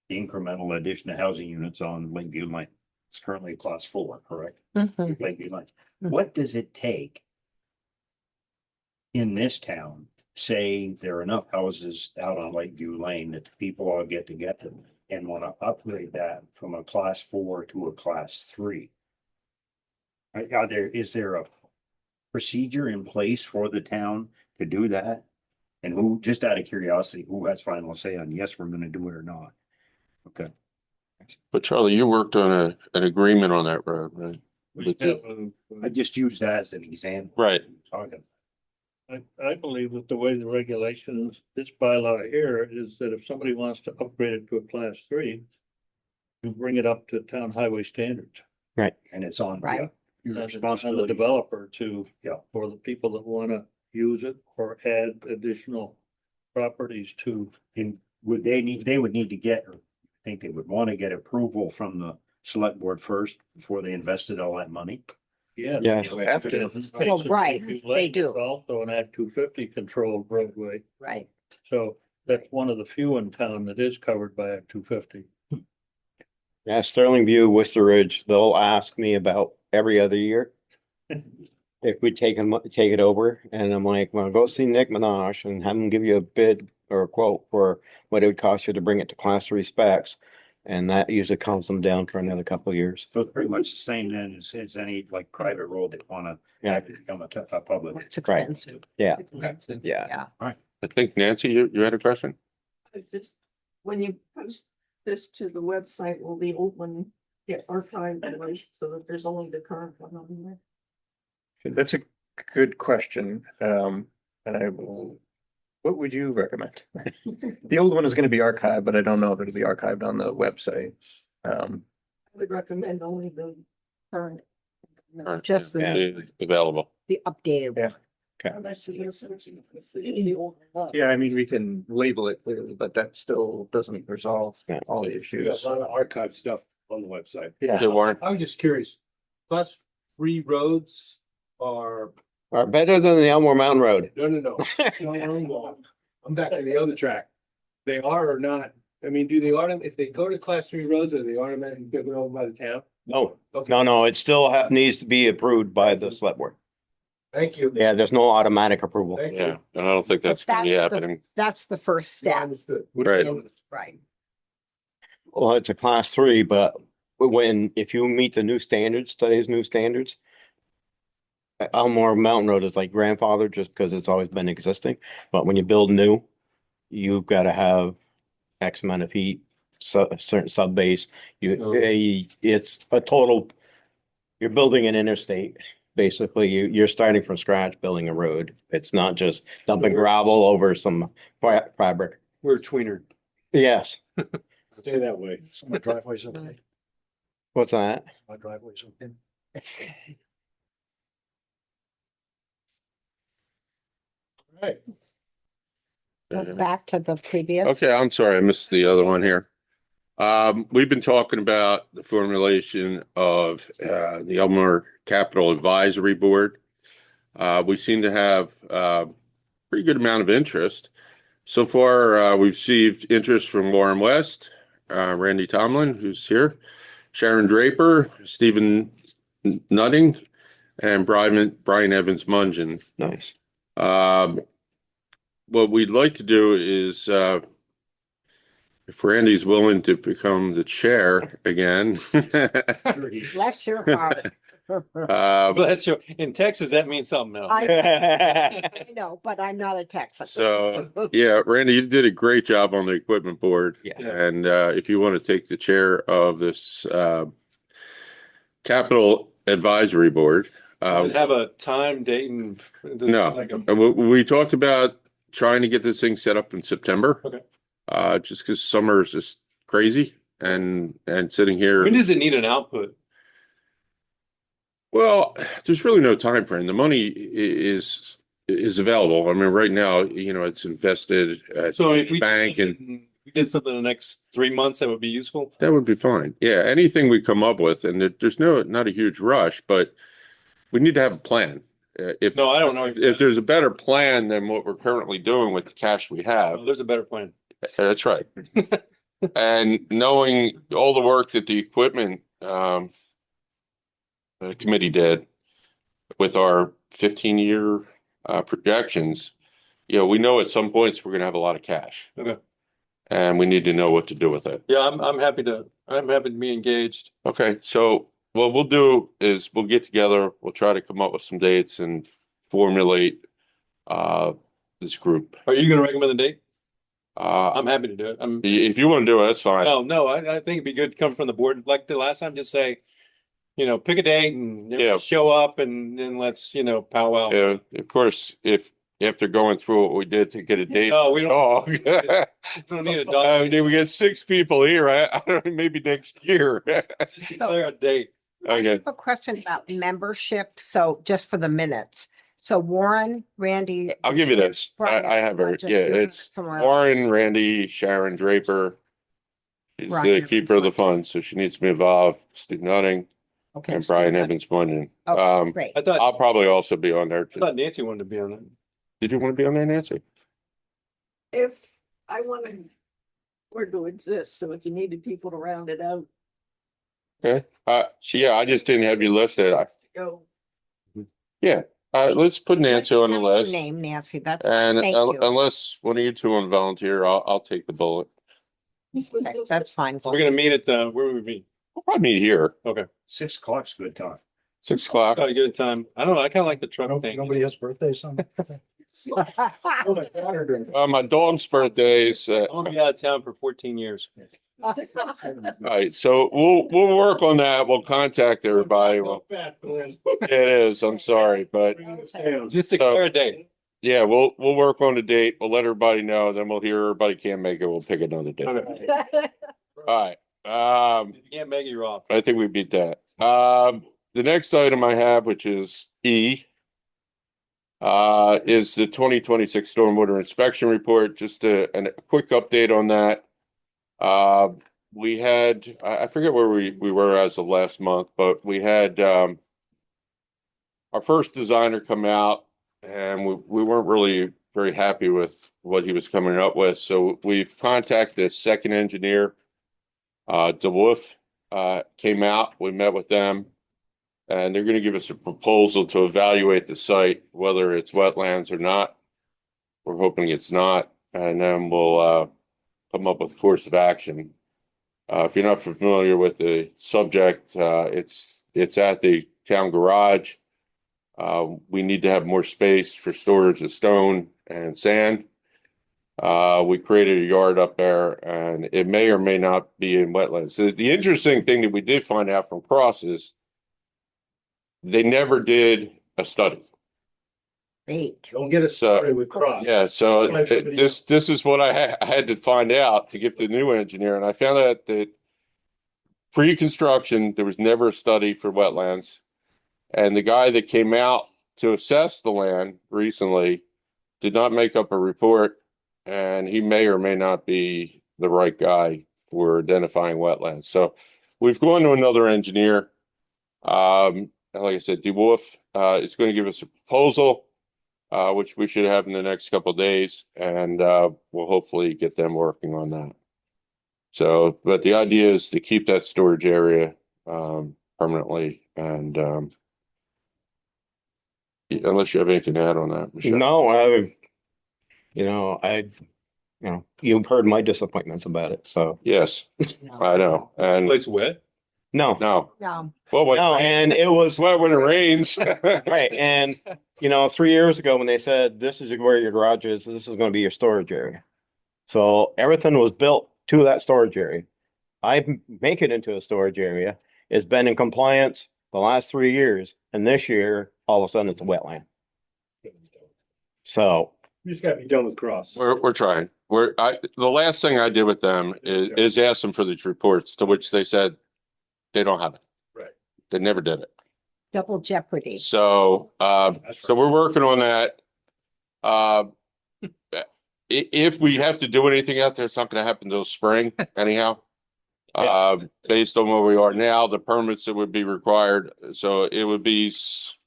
the incremental addition of housing units on Lakeview Lane. It's currently class 4, correct? Mhm. Lakeview Lane. Mhm. What does it take in this town, say there are enough houses out on Lakeview Lane that people all get together and want to upgrade that from a class 4 to a class 3? Is there a procedure in place for the town to do that? And who, just out of curiosity, who has final say on yes, we're gonna do it or not? Okay. But Charlie, you worked on an agreement on that road, right? We have a- I just use that as an example. Right. Okay. I believe that the way the regulations, this bylaw here is that if somebody wants to upgrade it to a class 3, you bring it up to town highway standards. And it's on. Right. yeah, Your And the responsibility. developer to, Yeah. for the people that wanna use it or add additional properties to. And they would need to get, or I think they would want to get approval from the select board first before they invested all that money. Yeah. Yes. They have to. Well, right, they do. It's also an Act 250 controlled roadway, Right. so that's one of the few in town that is covered by Act 250. Yeah, Sterling View, Worcester Ridge, they'll ask me about every other year. If we take it over, and I'm like, well, go see Nick Minaj and have him give you a bid or a quote for what it would cost you to bring it to class 3 specs. And that usually calms them down for another couple of years. So it's pretty much the same then as any like private road that wanna Yeah. become a public. It's expensive. Yeah. It's expensive. Yeah. Yeah. I think Nancy, you had a question? It's just, when you post this to the website, will the old one get archived like, so that there's only the current one on there? That's a good question. And what would you recommend? The old one is gonna be archived, but I don't know if it'll be archived on the website. I would recommend only the current. Just Yeah. Available. the updated. Yeah. Unless you're searching to see the old one. Yeah, I mean, we can label it clearly, but that still doesn't resolve Yeah. all the We got issues. a lot of archive stuff on the website. Yeah. Hey, Warren. I was just curious, class 3 roads are, Are better than the Elmore Mountain Road. no. I'm back to the other track. They are or not, I mean, do they if they go to class 3 roads, are they automatically given over by the town? No, Okay. no, it still needs to be approved by the select board. Thank you. Yeah, there's no automatic approval. Thank you. Yeah, and I don't think that's gonna be That's the- happening. That's the first Yeah, step. understood. Right. Right. Well, it's a class 3, but if you meet the new standards, today's new standards. Elmore Mountain Road is like grandfather just because it's always been existing, but when you build new, you've got to have X amount of feet, a certain sub base. It's a total, you're building an interstate. Basically, you're starting from scratch, building a road. It's not just dumping gravel over some fabric. We're a tweener, Yes. stay that way. So my driveway's okay. What's that? My driveway's okay. Right. So back to the previous. Okay, I'm sorry, I missed the other one here. We've been talking about the formulation of the Elmore Capital Advisory Board. We seem to have pretty good amount of interest. So far, we've received interest from Warren West, Randy Tomlin, who's here, Sharon Draper, Stephen Nutting, and Brian Evans Mungen. Nice. What we'd like to do is, if Randy's willing to become the chair again. Bless your heart. Bless you. In Texas, that means something else. I know, but I'm not a Texan. So, yeah, Randy, you did a great job on the equipment board. Yeah. And if you want to take the chair of this Capital Advisory Board. Does it have a time, date, and? No, like we talked about trying to get this thing set up in September. Okay. Just because summer is just crazy and sitting here. When does it need an output? Well, there's really no time frame. The money is is available. I mean, right now, you know, it's invested at So if we bank and we did something in the next 3 months, that would be useful. that would be fine. Yeah, anything we come up with, and there's not a huge rush, but we need to have a plan. If No, I don't know. if there's a better plan than what we're currently doing with the cash we have, Oh, there's a better plan. that's right. And knowing all the work that the equipment committee did with our 15-year projections, you know, we know at some points we're going to have a lot of cash. Okay. And we need to know what to do with it. Yeah, I'm happy to be engaged. Okay, so what we'll do is we'll get together, we'll try to come up with some dates and formulate this group. Are you gonna recommend the date? Uh, I'm happy to do it. I'm if you want to do it, that's fine. no, I think it'd be good to come from the board. Like the last time, just say, pick a date and Yeah. show up and then let's, powwow. Yeah, of course, if after going through what we did to get a date. No, we don't. Dog. Don't need a dog. We get 6 people here. I don't know, maybe next year. Just declare a date. I Okay, have a question about membership, so just for the minutes. So Warren, Randy. I'll give you this. Brian, I have her. budget, Yeah, you're it's somewhere else. Warren, Randy, Sharon Draper. She's Brian the keeper of the funds, so she needs to be involved. Steve Nutting Okay. and so Brian that- Evans Munden. Okay, great. I thought I'll probably also be on there. I thought Nancy wanted to be on it. Did you want to be on there, Nancy? If I wanted, or to exist, so if you needed people to round it out. Okay. Yeah, I just didn't have you listed. To go. Yeah, let's put Nancy on the list. Name Nancy, that's, And thank you. unless one of you two want to volunteer, I'll take the bullet. Okay, that's fine. We're gonna meet at where would we meet? We'll probably meet here, 6 o'clock's a good time. 6 o'clock. Got a good time. I don't know. I kind of like the truck thing. Nobody has birthdays on. My dog's birthday is, I'm gonna be out of town for 14 years. all right, so we'll work on that. We'll contact everybody. Well, it is, I'm sorry, but Just declare a date. yeah, we'll work on the date. We'll let everybody know, then we'll hear everybody can't make it. We'll pick another date. Okay. All right. If you can't make it, you're off. I think we beat that. The next item I have, which is E, is the 2026 Stormwater Inspection Report. Just a quick update on that. We had, I forget where we were as of last month, but we had our first designer come out and we weren't really very happy with what he was coming up with. So we've contacted a second engineer. DeWolf came out, we met with them, and they're going to give us a proposal to evaluate the site, whether it's wetlands or not. We're hoping it's not, and then we'll come up with a course of action. If you're not familiar with the subject, it's at the town garage. We need to have more space for storage of stone and sand. We created a yard up there and it may or may not be in wetlands. So the interesting thing that we did find out from Cross is they never did a study. Great. Don't get us started with Cross. Yeah, so Find somebody this is what I had to find out to give the new engineer, and I found out that pre-construction, there was never a study for wetlands. And the guy that came out to assess the land recently did not make up a report, and he may or may not be the right guy for identifying wetlands. So we've gone to another engineer. And like I said, DeWolf is going to give us a proposal, which we should have in the next couple of days, and we'll hopefully get them working on that. So, but the idea is to keep that storage area permanently, and unless you have anything to add on that, Michelle. No, you've heard my disappointments about it, so. Yes, I know, and Place wet. No, no, No, well, no, and it was, it's wet when it rains. right, and, 3 years ago when they said, this is where your garage is, this is gonna be your storage area. So everything was built to that storage area. I make it into a storage area. It's been in compliance the last 3 years, and this year, all of a sudden, it's a wetland. So, You just gotta be done with Cross. We're trying. The last thing I did with them is ask them for these reports, to which they said they don't have it. Right. They never did it. double jeopardy. So, so we're working on that. Uh, if we have to do anything out there, it's not gonna happen until spring anyhow. Based on where we are now, the permits that would be required, so it would be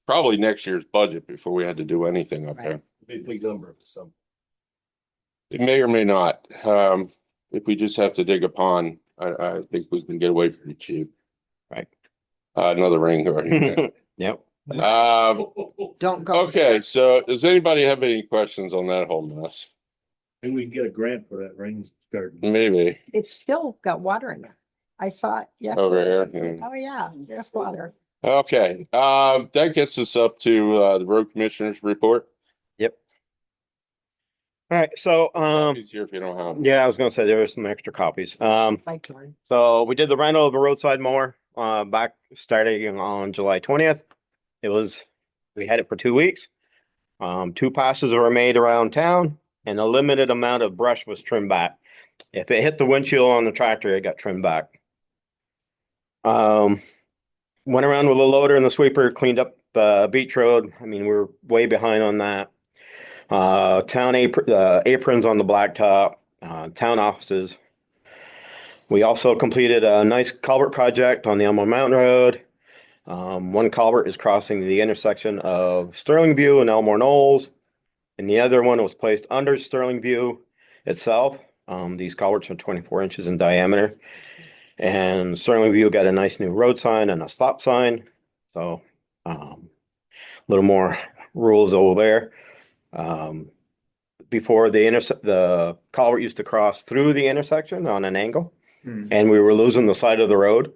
probably next year's budget before we had to do anything up there. Big number, so. It may or may not. If we just have to dig a pond, I think we can get away pretty cheap. Right. Another ring. Right? Yep. Don't go. Okay, so does anybody have any questions on that whole mess? Maybe we can get a grant for that rain garden. Maybe It's still got water in it. I saw it, yeah. over here. Yeah. Oh, yeah, there's water. Okay, that gets us up to the road commissioner's report. Yep. All right. So, It's here if you don't have. 'Em. yeah, I was gonna say there were some extra copies. My turn. So we did the rental of a roadside mower, back starting on July 20th. We had it for 2 weeks. 2 passes were made around town and a limited amount of brush was trimmed back. If it hit the windshield on the tractor, it got trimmed back. Went around with a loader and the sweeper, cleaned up the beach road. I mean, we're way behind on that. Town aprons on the blacktop, town offices. We also completed a nice culvert project on the Elmore Mountain Road. One culvert is crossing the intersection of Sterling View and Elmore Knolls, and the other one was placed under Sterling View itself. These culverts are 24 inches in diameter, and Sterling View got a nice new road sign and a stop sign. So, a little more rules over there. Before the culvert used to cross through the intersection on an angle, and we were losing the side of the road.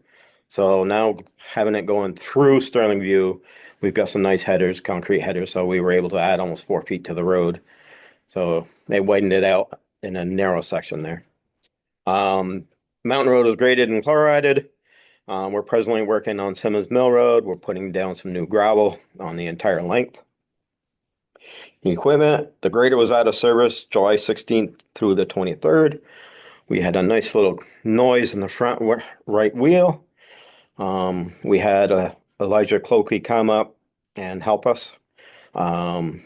So now having it going through Sterling View, we've got some nice headers, concrete headers. So we were able to add almost 4 feet to the road. So they widened it out in a narrow section there. Mountain Road was graded and chlorided. We're presently working on Simmons Mill Road. We're putting down some new gravel on the entire length. Equipment, the grader was out of service July 16th through the 23rd. We had a nice little noise in the front right wheel. We had Elijah Clokey come up and help us.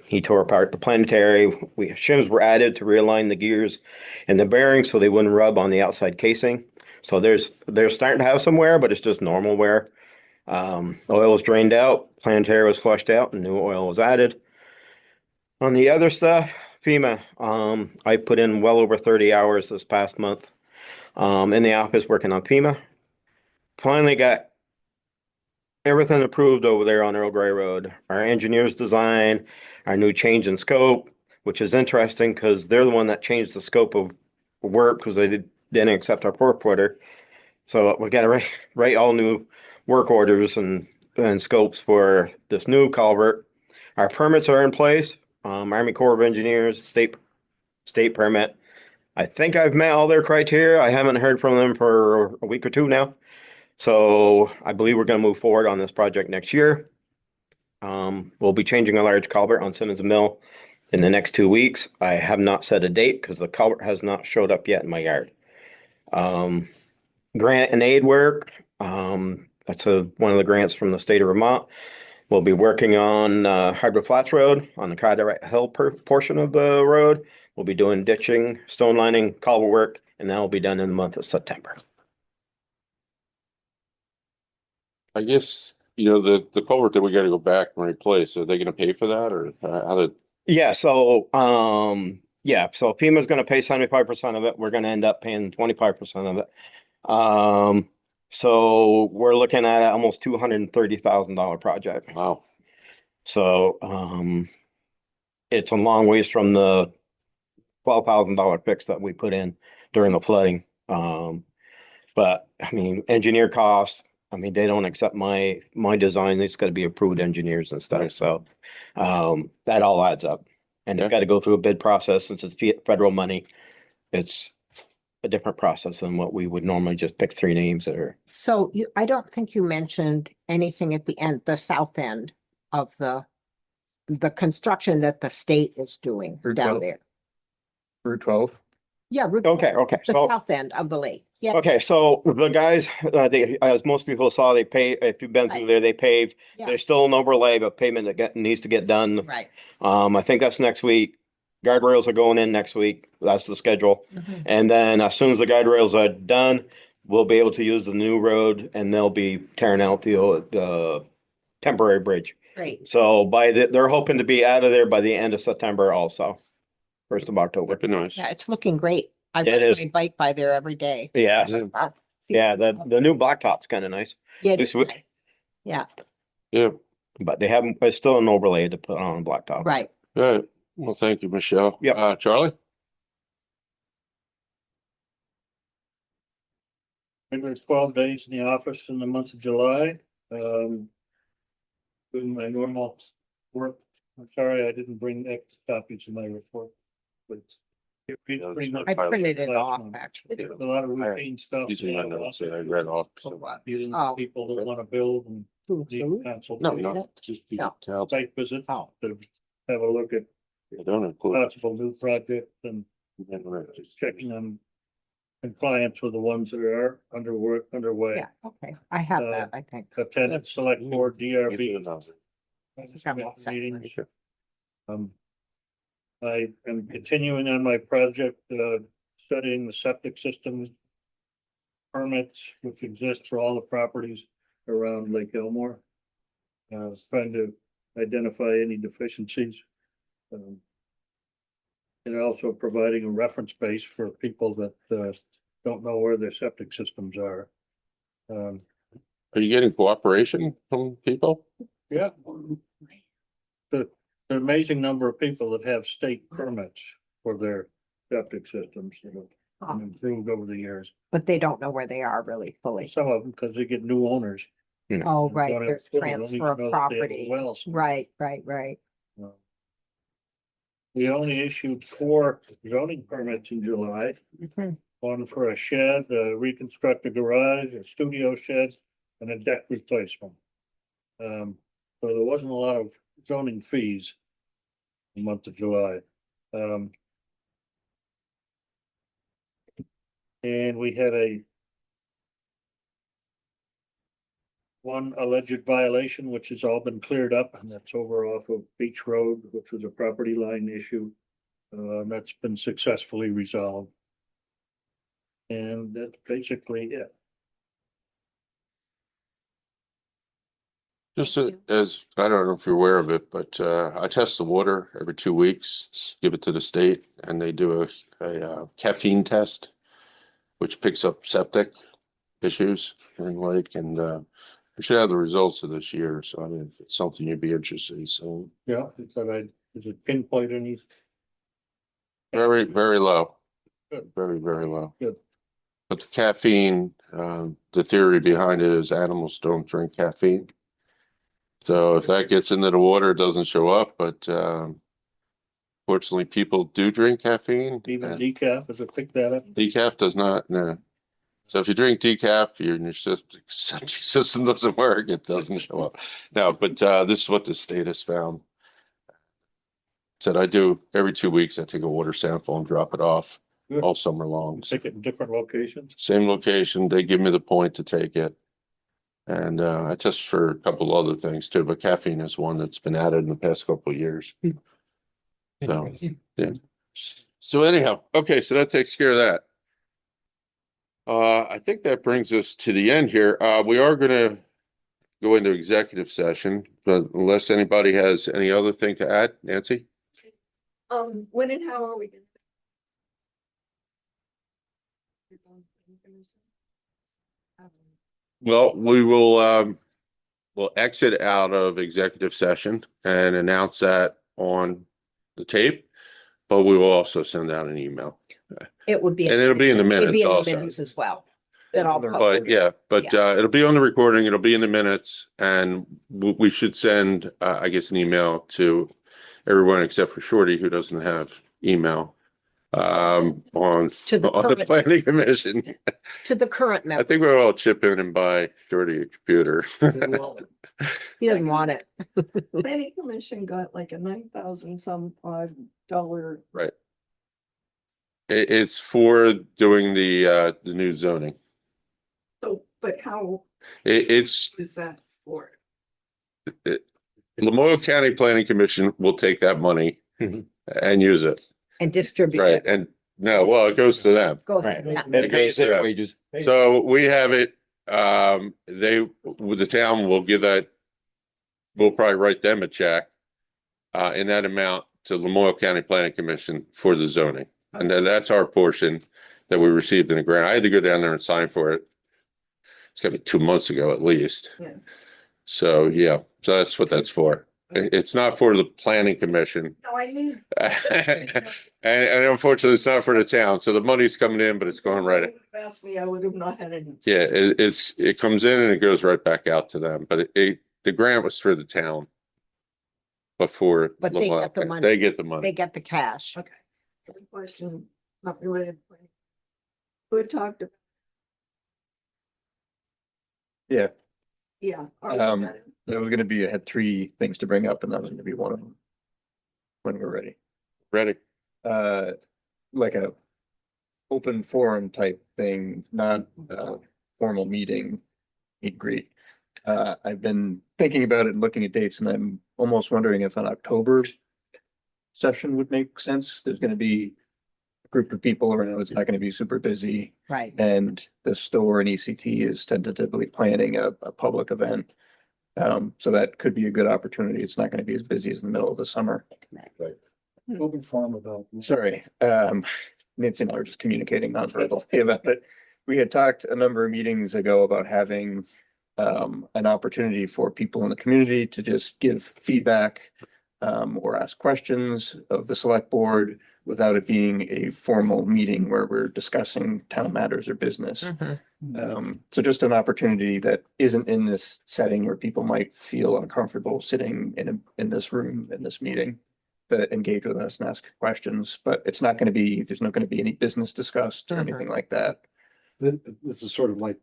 He tore apart the planetary. Shims were added to realign the gears and the bearings so they wouldn't rub on the outside casing. So they're starting to have some wear, but it's just normal wear. Oil was drained out, planetary was flushed out, and new oil was added. On the other stuff, FEMA, I put in well over 30 hours this past month in the office working on FEMA. Finally got everything approved over there on Earl Grey Road. Our engineers design, our new change in scope, which is interesting because they're the one that changed the scope of work because they didn't accept our work order. So we got to write all new work orders and scopes for this new culvert. Our permits are in place. Army Corps of Engineers, state permit. I think I've met all their criteria. I haven't heard from them for a week or two now. So I believe we're going to move forward on this project next year. We'll be changing a large culvert on Simmons Mill in the next 2 weeks. I have not set a date because the culvert has not showed up yet in my yard. Grant and aid work. That's one of the grants from the state of Vermont. We'll be working on Hardwood Flats Road on the Carteret Hill portion of the road. We'll be doing ditching, stone lining, culvert work, and that will be done in the month of September. I guess, the culvert that we gotta go back and replace, are they gonna pay for that or how did? Yeah, so so FEMA's gonna pay 75% of it. We're gonna end up paying 25% of it. So we're looking at almost $230,000 project. Wow. So it's a long ways from the $12,000 fix that we put in during the flooding. But I mean, engineer costs, I mean, they don't accept my design. It's got to be approved engineers and stuff. So that all adds up. And it's got to go through a bid process. Since it's federal money, it's a different process than what we would normally just pick 3 names that are. So I don't think you mentioned anything at the end, the south end of the construction that the state is doing Route down 12. there. Route 12. Yeah. Okay. The So south end of the lake. Yeah. okay, so the guys, as most people saw, they pay. If you've been through there, they paved. Yeah. There's still an overlay of pavement that needs to get done. Right. I think that's next week. Guardrails are going in next week. That's the schedule. Mhm. And then as soon as the guardrails are done, we'll be able to use the new road and they'll be tearing out the temporary bridge. Great. So they're hoping to be out of there by the end of September also, 1st of October. That'd be nice. Yeah, it's looking great. I It ride is. my bike by there every day. Yeah, See- yeah, the new blacktop's kind of nice, Yeah, This would- yeah, Yeah, but they haven't, it's still an overlay to put on blacktop. right. right. Well, thank you, Michelle. Yep. Charlie? Regular 12 days in the office in the month of July. Doing my normal work. I'm sorry, I didn't bring extra copies of my report. But it pretty much I printed it last off, month. actually. A lot of routine stuff. These are my notes that I read off. Dealing Oh. with people that want to build and need No, consultation. no, just be No. detailed. Site visits Oh. to have a look at They don't include. possible new projects and just checking on compliance with the ones that are underway. Yeah, okay. I have that, I think. Attended select board DRB I'm all set. meetings. I am continuing on my project, studying the septic system permits which exist for all the properties around Lake Elmore. I was trying to identify any deficiencies. And also providing a reference base for people that don't know where their septic systems are. Are you getting cooperation from people? Yeah. The amazing number of people that have state permits for their septic systems that have improved over the years. But they don't know where they are really fully. Some of them, because they get new owners. Oh, right, Don't have there's children, don't even transfer of know that they have a property. well somewhere. Right. We only issued 4 zoning permits in July. Mhm. One for a shed, reconstruct a garage, a studio shed, and a deck replacement. So there wasn't a lot of zoning fees in the month of July. And we had one alleged violation, which has all been cleared up, and that's over off of Beach Road, which was a property line issue. That's been successfully resolved. And that's basically it. Just as, I don't know if you're aware of it, but I test the water every 2 weeks, give it to the state, and they do a caffeine test, which picks up septic issues in the lake, and we should have the results of this year. So I mean, if it's something you'd be interested in, so Yeah, it's all right. Is it pinpoint any? very, very low, Good. very, very low. Good. But the caffeine, the theory behind it is animals don't drink caffeine. So if that gets into the water, it doesn't show up, but fortunately, people do drink caffeine. Even and decaf, does it pick that up? decaf does not, no. So if you drink decaf, your septic system doesn't work, it doesn't show up. No, but this is what the state has found. Said I do every 2 weeks, I take a water sample and drop it off Good. all summer long. Take it in different locations? Same location, they give me the point to take it. And I test for a couple other things too, but caffeine is one that's been added in the past couple of years. So, yeah. So anyhow, okay, so that takes care of that. I think that brings us to the end here. We are gonna go into executive session, but unless anybody has any other thing to add, Nancy? When and how are we gonna? Well, we will we'll exit out of executive session and announce that on the tape, but we will also send out an email. It would be. And it'll be in the It'd minutes be in the also. minutes as well. Then I'll post But it. yeah, but it'll be on the recording, it'll be in the minutes, and we should send, I guess, an email to everyone except for Shorty, who doesn't have email on To the the current- planning commission. To the current I member. think we'll all chip in and buy Shorty a computer. He doesn't want it. Planning commission got like a $9,000 some odd dollar. Right. It's for doing the new zoning. So, but how It's is that for? Lamoille County Planning Commission will take that money Mhm. and use it. And distribute Right. it. And no, well, it goes to them. Goes to Right. them. It pays their wages. So we have it, with the town will give that, we'll probably write them a check in that amount to Lamoille County Planning Commission for the zoning. And then that's our portion that we received in the grant. I had to go down there and sign for it. It's gotta be 2 months ago at least. Yeah. So, yeah, so that's what that's for. It's not for the planning commission. No, I need. And unfortunately, it's not for the town. So the money's coming in, but it's going right. Asked me, I would have not had any. Yeah, it comes in and it goes right back out to them, but the grant was for the town. Before. But they get the money. They get the They money. get the cash. Okay. One question, not related. Who had talked about? Yeah. Yeah. That was gonna be, I had 3 things to bring up and that was gonna be one of them. When we're ready. Ready? Like a open forum type thing, not a formal meeting, meet and greet. I've been thinking about it and looking at dates and I'm almost wondering if an October session would make sense. There's gonna be a group of people around, it's not gonna be super busy. Right. And the store and ECT is tentatively planning a public event. So that could be a good opportunity. It's not gonna be as busy as the middle of the summer. Open forum about. Sorry, Nancy and I were just communicating nonverbally about it. We had talked a number of meetings ago about having an opportunity for people in the community to just give feedback or ask questions of the select board without it being a formal meeting where we're discussing town matters or business. So just an opportunity that isn't in this setting where people might feel uncomfortable sitting in this room, in this meeting. But engage with us and ask questions, but it's not gonna be, there's not gonna be any business discussed or anything like that. This is sort of like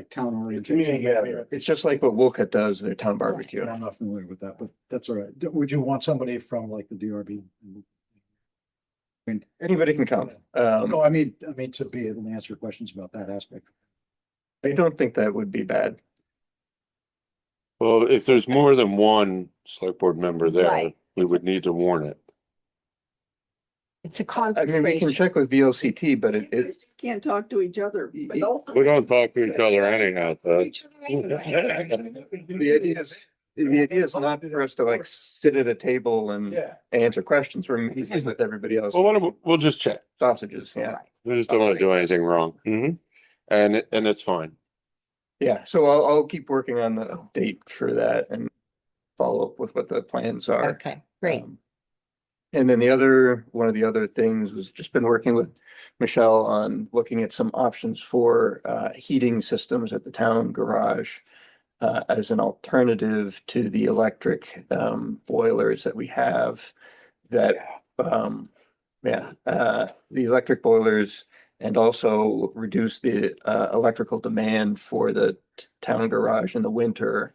town Community orientation. gathering. It's just like what Wolcott does, their town barbecue. I'm not familiar with that, but that's all right. Would you want somebody from like the DRB? Anybody can come. No, I mean to be able to answer questions about that aspect. I don't think that would be bad. Well, if there's more than one select board member there, Right. we would need to warn it. It's a I mean, we can conversation. check with VLCT, but it, Can't talk to each other. But don't- We don't talk to each other anyhow, so. Each other anyway. the idea is not for us to like sit at a table and answer questions from with everybody else. Well, we'll just check. Sausages, yeah. We just don't want to do anything wrong. And it's fine. Yeah, so I'll keep working on the date for that and follow up with what the plans are. Okay, great. And then one of the other things was just been working with Michelle on looking at some options for heating systems at the town garage as an alternative to the electric boilers that we have that the electric boilers and also reduce the electrical demand for the town garage in the winter,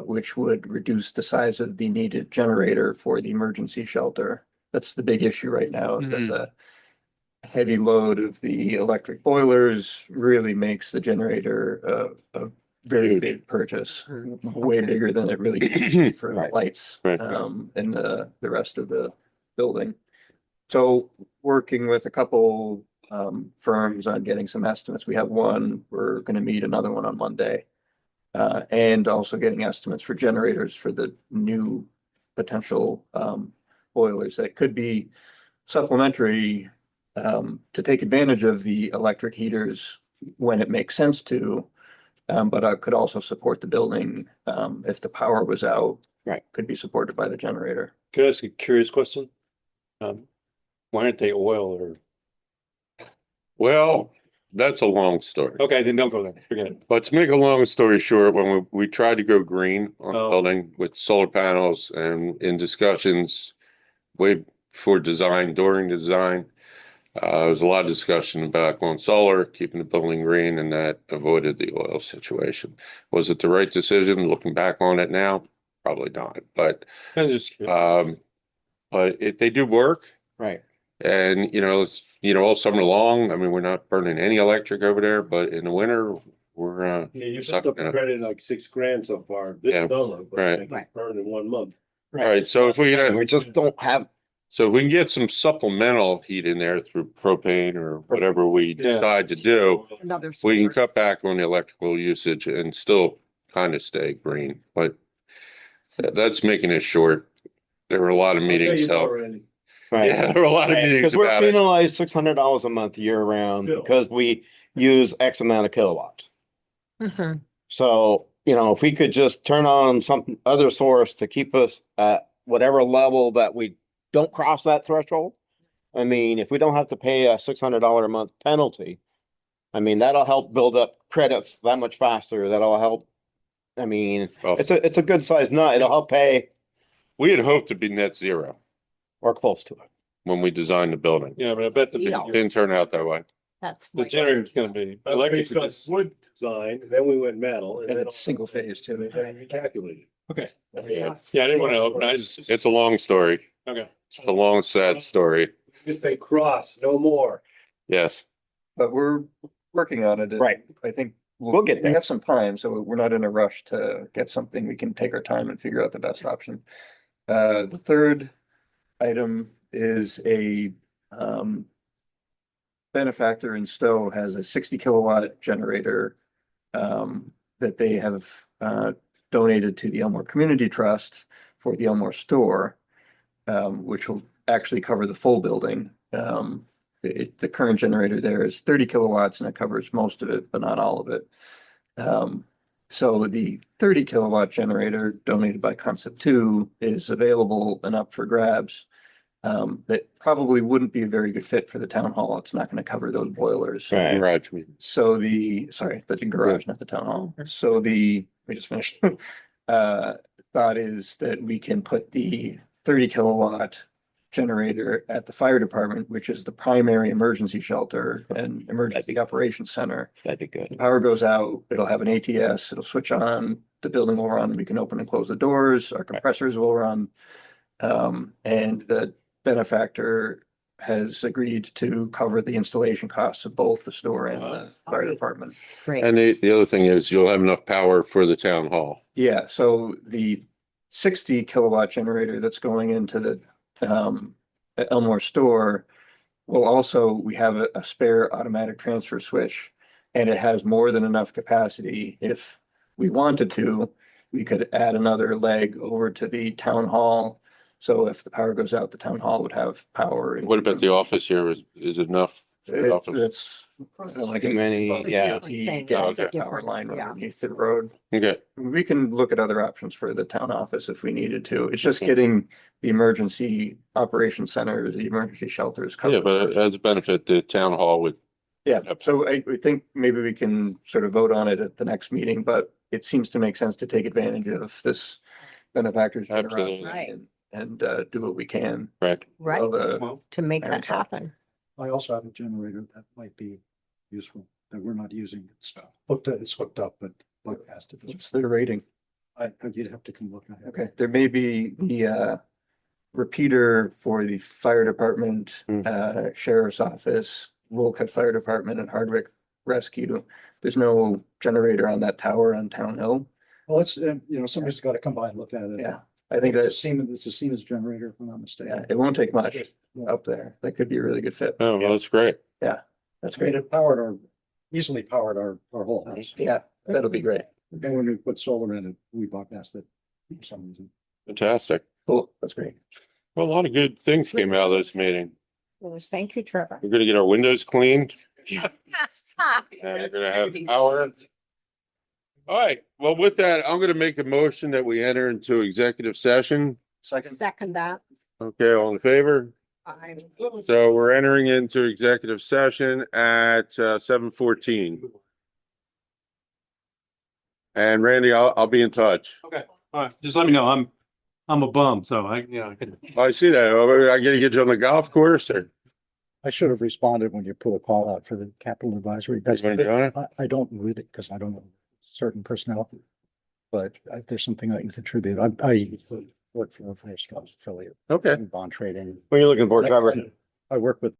which would reduce the size of the needed generator for the emergency shelter. That's the big issue right now, is that the heavy load of the electric boilers really makes the generator a very big purchase, way bigger than it really needs to be for lights in the rest of the building. So working with a couple firms on getting some estimates. We have one, we're gonna meet another one on Monday. And also getting estimates for generators for the new potential boilers that could be supplementary to take advantage of the electric heaters when it makes sense to, but could also support the building if the power was out. Right. Could be supported by the generator. Could I ask a curious question? Why aren't they oil or? Well, that's a long story. Okay, then don't go there. Forget it. But to make a long story short, when we tried to go green on the building with solar panels and in discussions way before design, during design, there was a lot of discussion about going solar, keeping the building green, and that avoided the oil situation. Was it the right decision? Looking back on it now, probably not. But I'm just curious. they do work. Right. And, it's, all summer long, I mean, we're not burning any electric over there, but in the winter, we're, You've sucked up in it. credit like $6,000 so far Yeah, this summer, but right. they can burn in 1 month. All right. So if we, We just don't have So if we can get some supplemental heat in there through propane or whatever we Yeah. decide to do, Another. we can source. cut back on the electrical usage and still kind of stay green, but that's making it short. There were a lot of meetings held. Already. Right. Yeah, there were a lot of meetings Because we're about it. penalized $600 a month year round Bill. because we use X amount of kilowatts. Mhm. So, if we could just turn on some other source to keep us at whatever level that we don't cross that threshold. I mean, if we don't have to pay a $600 a month penalty, I mean, that'll help build up credits that much faster. That'll help. I mean, Well, it's a good sized nut. It'll help pay we had hoped to be net zero or close to it. when we designed the building. Yeah, but I bet Yeah. Didn't turn out that way. That's. the like- generator's gonna be That's electric. based on wood design, and then we went metal. And it's single phase too. Then we calculated. Okay. Yeah. Yeah, I didn't want to open. I just, It's a long story. okay. It's a long, sad story. Just say cross, no more. Yes. But we're working on it. Right. I think We'll get we there. have some time, so we're not in a rush to get something. We can take our time and figure out the best option. The third item is a benefactor in Stowe has a 60 kilowatt generator that they have donated to the Elmore Community Trust for the Elmore store, which will actually cover the full building. The current generator there is 30 kilowatts and it covers most of it, but not all of it. So the 30 kilowatt generator donated by Concept Two is available and up for grabs. That probably wouldn't be a very good fit for the town hall. It's not going to cover those boilers. Right. Garage meeting. So sorry, the garage, not the town hall. So we just finished. Thought is that we can put the 30 kilowatt generator at the fire department, which is the primary emergency shelter and emergency operations center. That'd be good. The power goes out, it'll have an ATS, it'll switch on, the building will run, we can open and close the doors, our compressors will run. And the benefactor has agreed to cover the installation costs of both the store and the fire department. Great. And the other thing is you'll have enough power for the town hall. Yeah, so the 60 kilowatt generator that's going into the Elmore store will also, we have a spare automatic transfer switch, and it has more than enough capacity. If we wanted to, we could add another leg over to the town hall. So if the power goes out, the town hall would have power. What about the office here? Is it enough? for the office? It's. I don't like Too it. many, yeah. Thing, Oh, it's a okay. Power different- line yeah. underneath the road. Okay. We can look at other options for the town office if we needed to. It's just getting the emergency operation centers, the emergency shelters Yeah, covered. but first. as a benefit, the town hall would, Yeah, so we think maybe we can sort of vote on it at the next meeting, but it seems to make sense to take advantage of this benefactor's Absolutely. generosity and do what we can. correct. Right, Well, the- Well, to make that Parents help. happen. I also have a generator that might be useful, that we're not using. It's hooked up, but broadcasted. What's their rating? You'd have to come look at it. Okay, there may be the repeater for the fire department, sheriff's office, Wolcott Fire Department and Hardwick Rescue. There's no generator on that tower on Town Hill. Well, it's, somebody's got to come by and look at it. Yeah, I think It's a that's, Siemens, it's a Siemens generator, if I'm not mistaken. yeah, it won't take much Yeah. up there. That could be a really good fit. Oh, well, that's great. That's I mean, great. it powered easily powered our whole house. Yeah, that'll be great. And when we put solar in it, we bypassed it for some reason. Fantastic. Cool, that's great. Well, a lot of good things came out of this meeting. Yes, thank you, Trevor. We're gonna get our windows cleaned. And we're gonna have power. All right, well, with that, I'm gonna make a motion that we enter into executive session. Second that. Okay, all in favor? I'm. So we're entering into executive session at 7:14. And Randy, I'll be in touch. okay, all right, just let me know. I'm a bum, so I can. I see that. I gotta get you on the golf course or? I should have responded when you put a call out for the capital advisory. That's, You wanna join it? I don't read it because I don't know certain personnel. But there's something I can contribute. I work for a First Trust affiliate Okay. in bond trading. What are you looking for, Trevor? I work with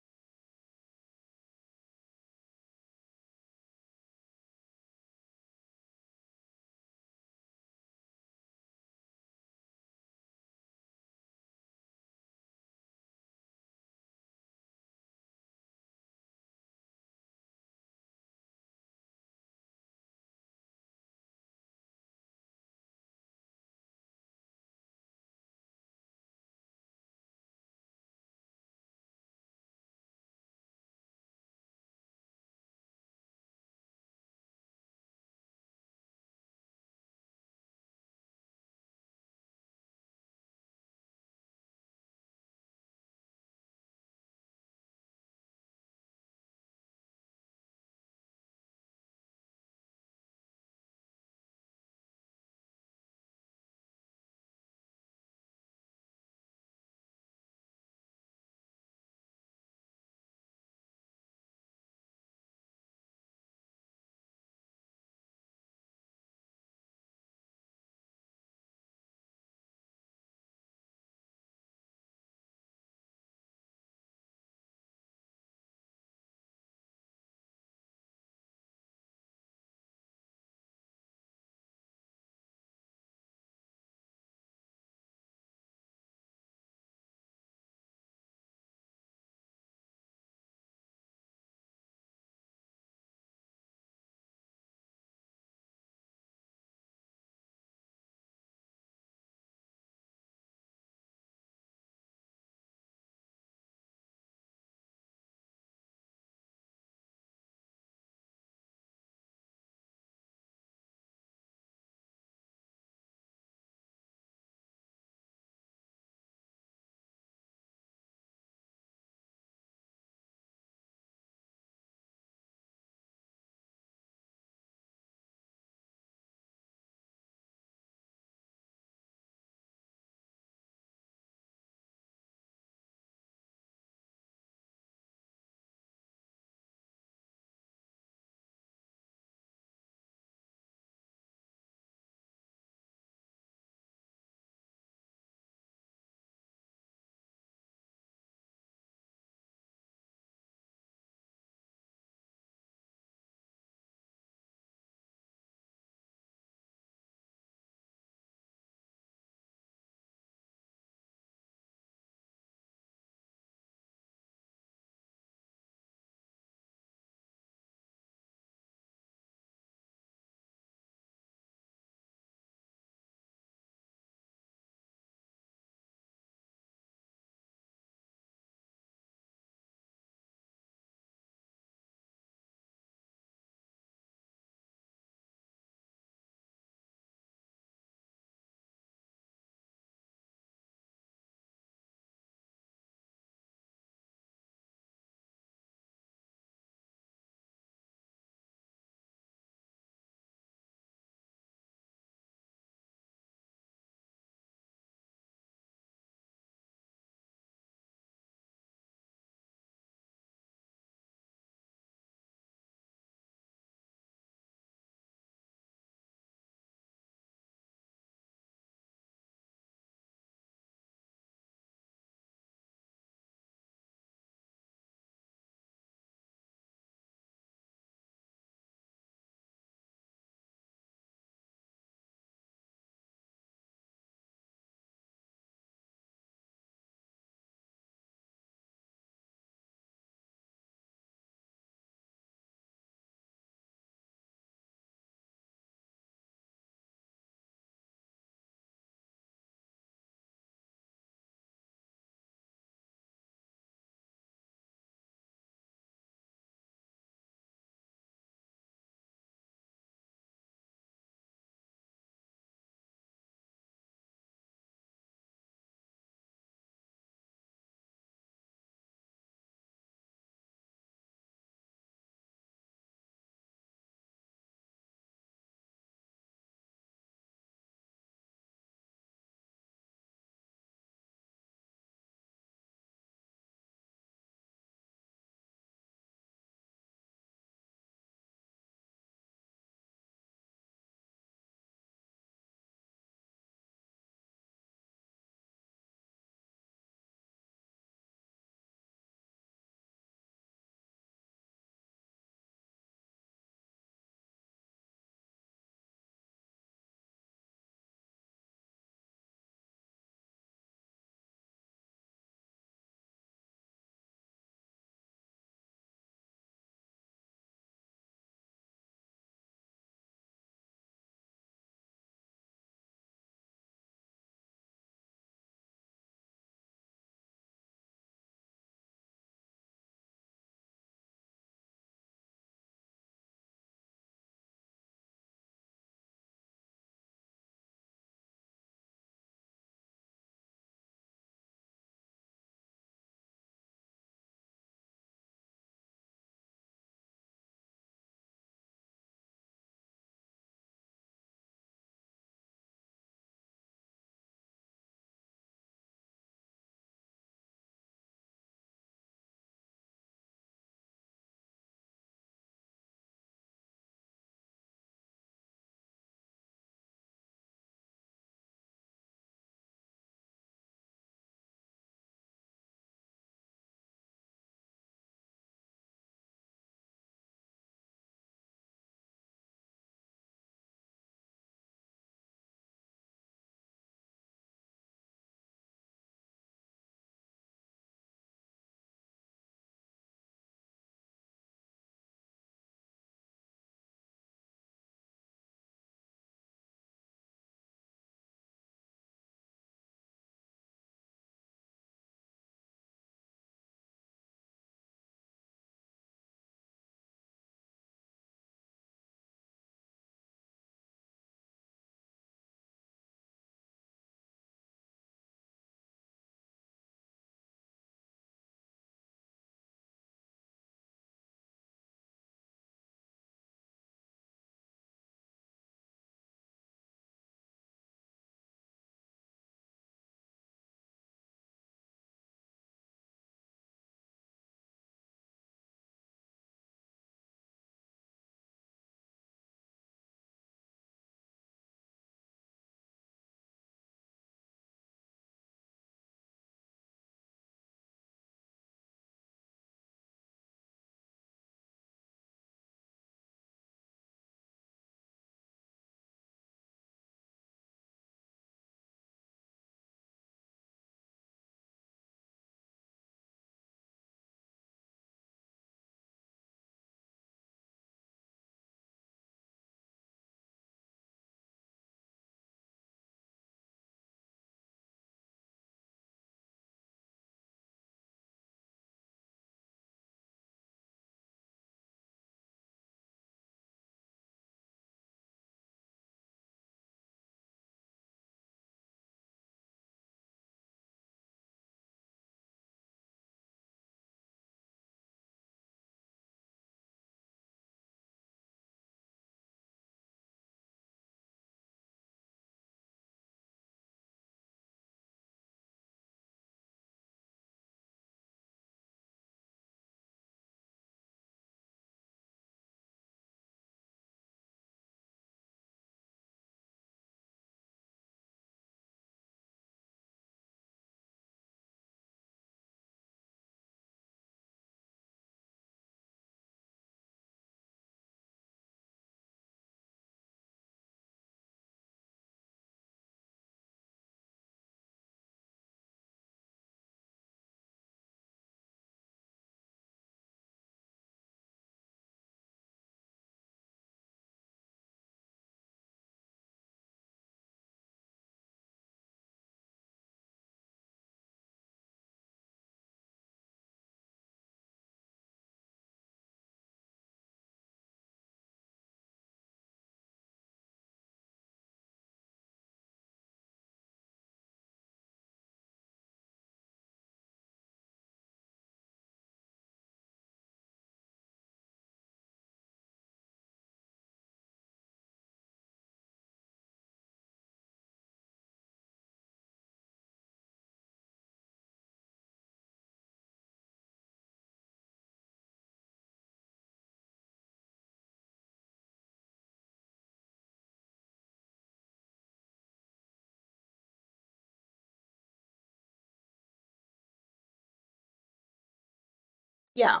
Yeah,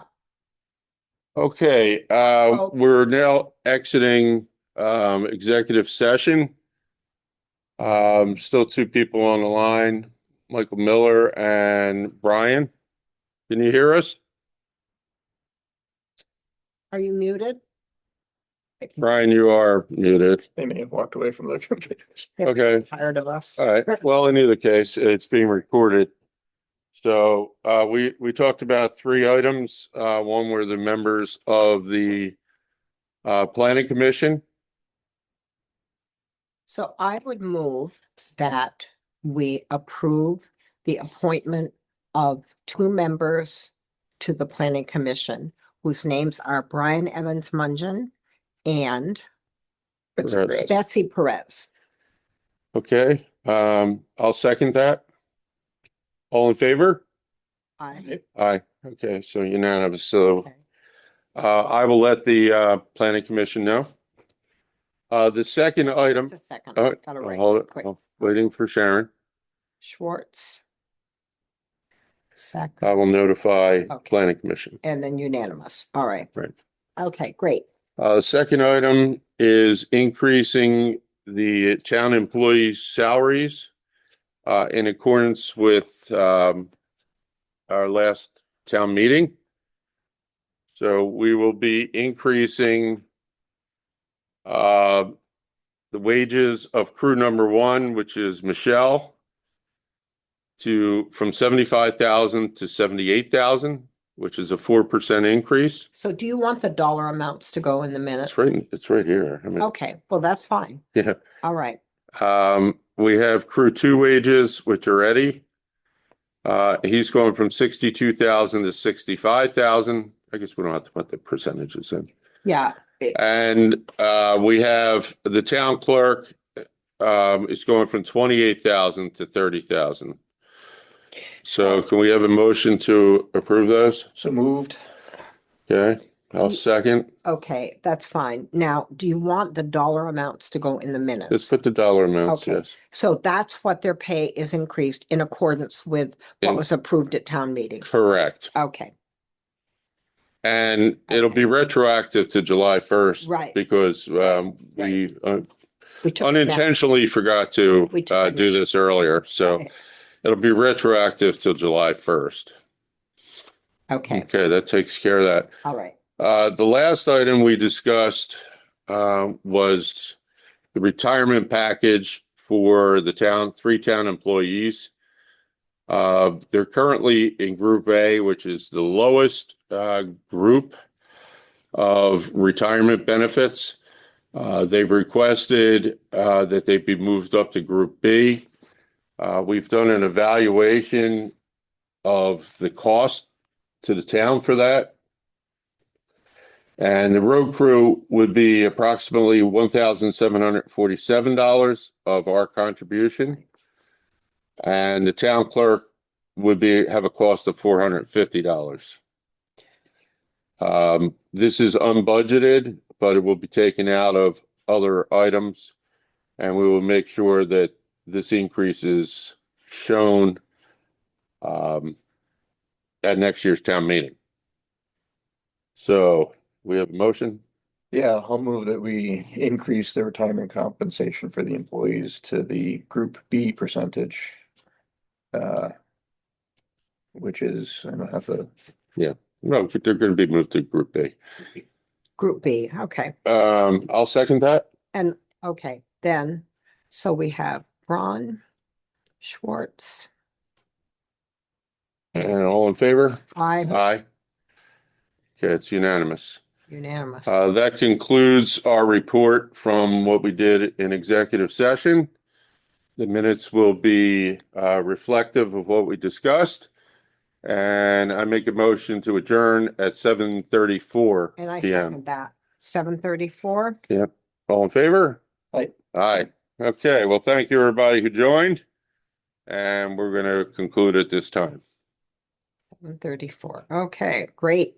Okay, Oh. we're now exiting executive session. Still two people on the line, Michael Miller and Brian. Can you hear us? are you muted? Brian, you are muted. They may have walked away from their computers. Okay, Tired of us. all right. Well, in either case, it's being recorded. So we talked about three items. One were the members of the planning commission. So I would move that we approve the appointment of two members to the planning commission whose names are Brian Evans Mungian and Perez. Betsy Perez. Okay, I'll second that. All in favor? I, Aye. Okay, so unanimous. So okay. I will let the planning commission know. The second item, Just a second. oh, Gotta write hold this it. quick. I'm waiting for Sharon. Schwartz. I Second, will notify Okay. planning commission. and then unanimous. All right. Right. Okay, great. Second item is increasing the town employees' salaries in accordance with our last town meeting. So we will be increasing the wages of crew number one, which is Michelle, from 75,000 to 78,000, which is a 4% increase. So do you want the dollar amounts to go in the minute? It's right here. I mean, Okay, well, that's fine. yeah. All right. We have crew two wages, which are Eddie. He's going from 62,000 to 65,000. I guess we don't have to put the percentages in. Yeah. And we have the town clerk is going from 28,000 to 30,000. So can we have a motion to approve those? So moved. Okay, I'll second. Okay, that's fine. Now, do you want the dollar amounts to go in the Let's minutes? put the dollar amounts, Okay. yes. So that's what their pay is increased in accordance with what In- was approved at town meeting. Correct. Okay, And it'll Okay. be retroactive to July 1st. Right. Because we we took. unintentionally forgot to We took a do this earlier. So Okay. it'll be retroactive till July 1st. Okay, Okay, that takes care of that. all right. The last item we discussed was the retirement package for the three town employees. They're currently in Group A, which is the lowest group of retirement benefits. They've requested that they be moved up to Group B. We've done an evaluation of the cost to the town for that. And the road crew would be approximately $1,747 of our contribution. And the town clerk would have a cost of $450. This is unbudgeted, but it will be taken out of other items. And we will make sure that this increase is shown at next year's town meeting. So we have a motion. Yeah, I'll move that we increase the retirement compensation for the employees to the Group B percentage. Which is, I don't have the, No, they're going to be moved to Group B. Group B, okay. I'll second that. And, okay, then, so we have Ron Schwartz. And all in favor? Aye, Aye. Okay, it's unanimous. unanimous. That concludes our report from what we did in executive session. The minutes will be reflective of what we discussed. And I make a motion to adjourn at 7:34 And I PM. second that. 7:34. Yep. All in favor? Aye. Aye. Okay, well, thank you, everybody who joined. And we're going to conclude at this time. 7:34. Okay, great.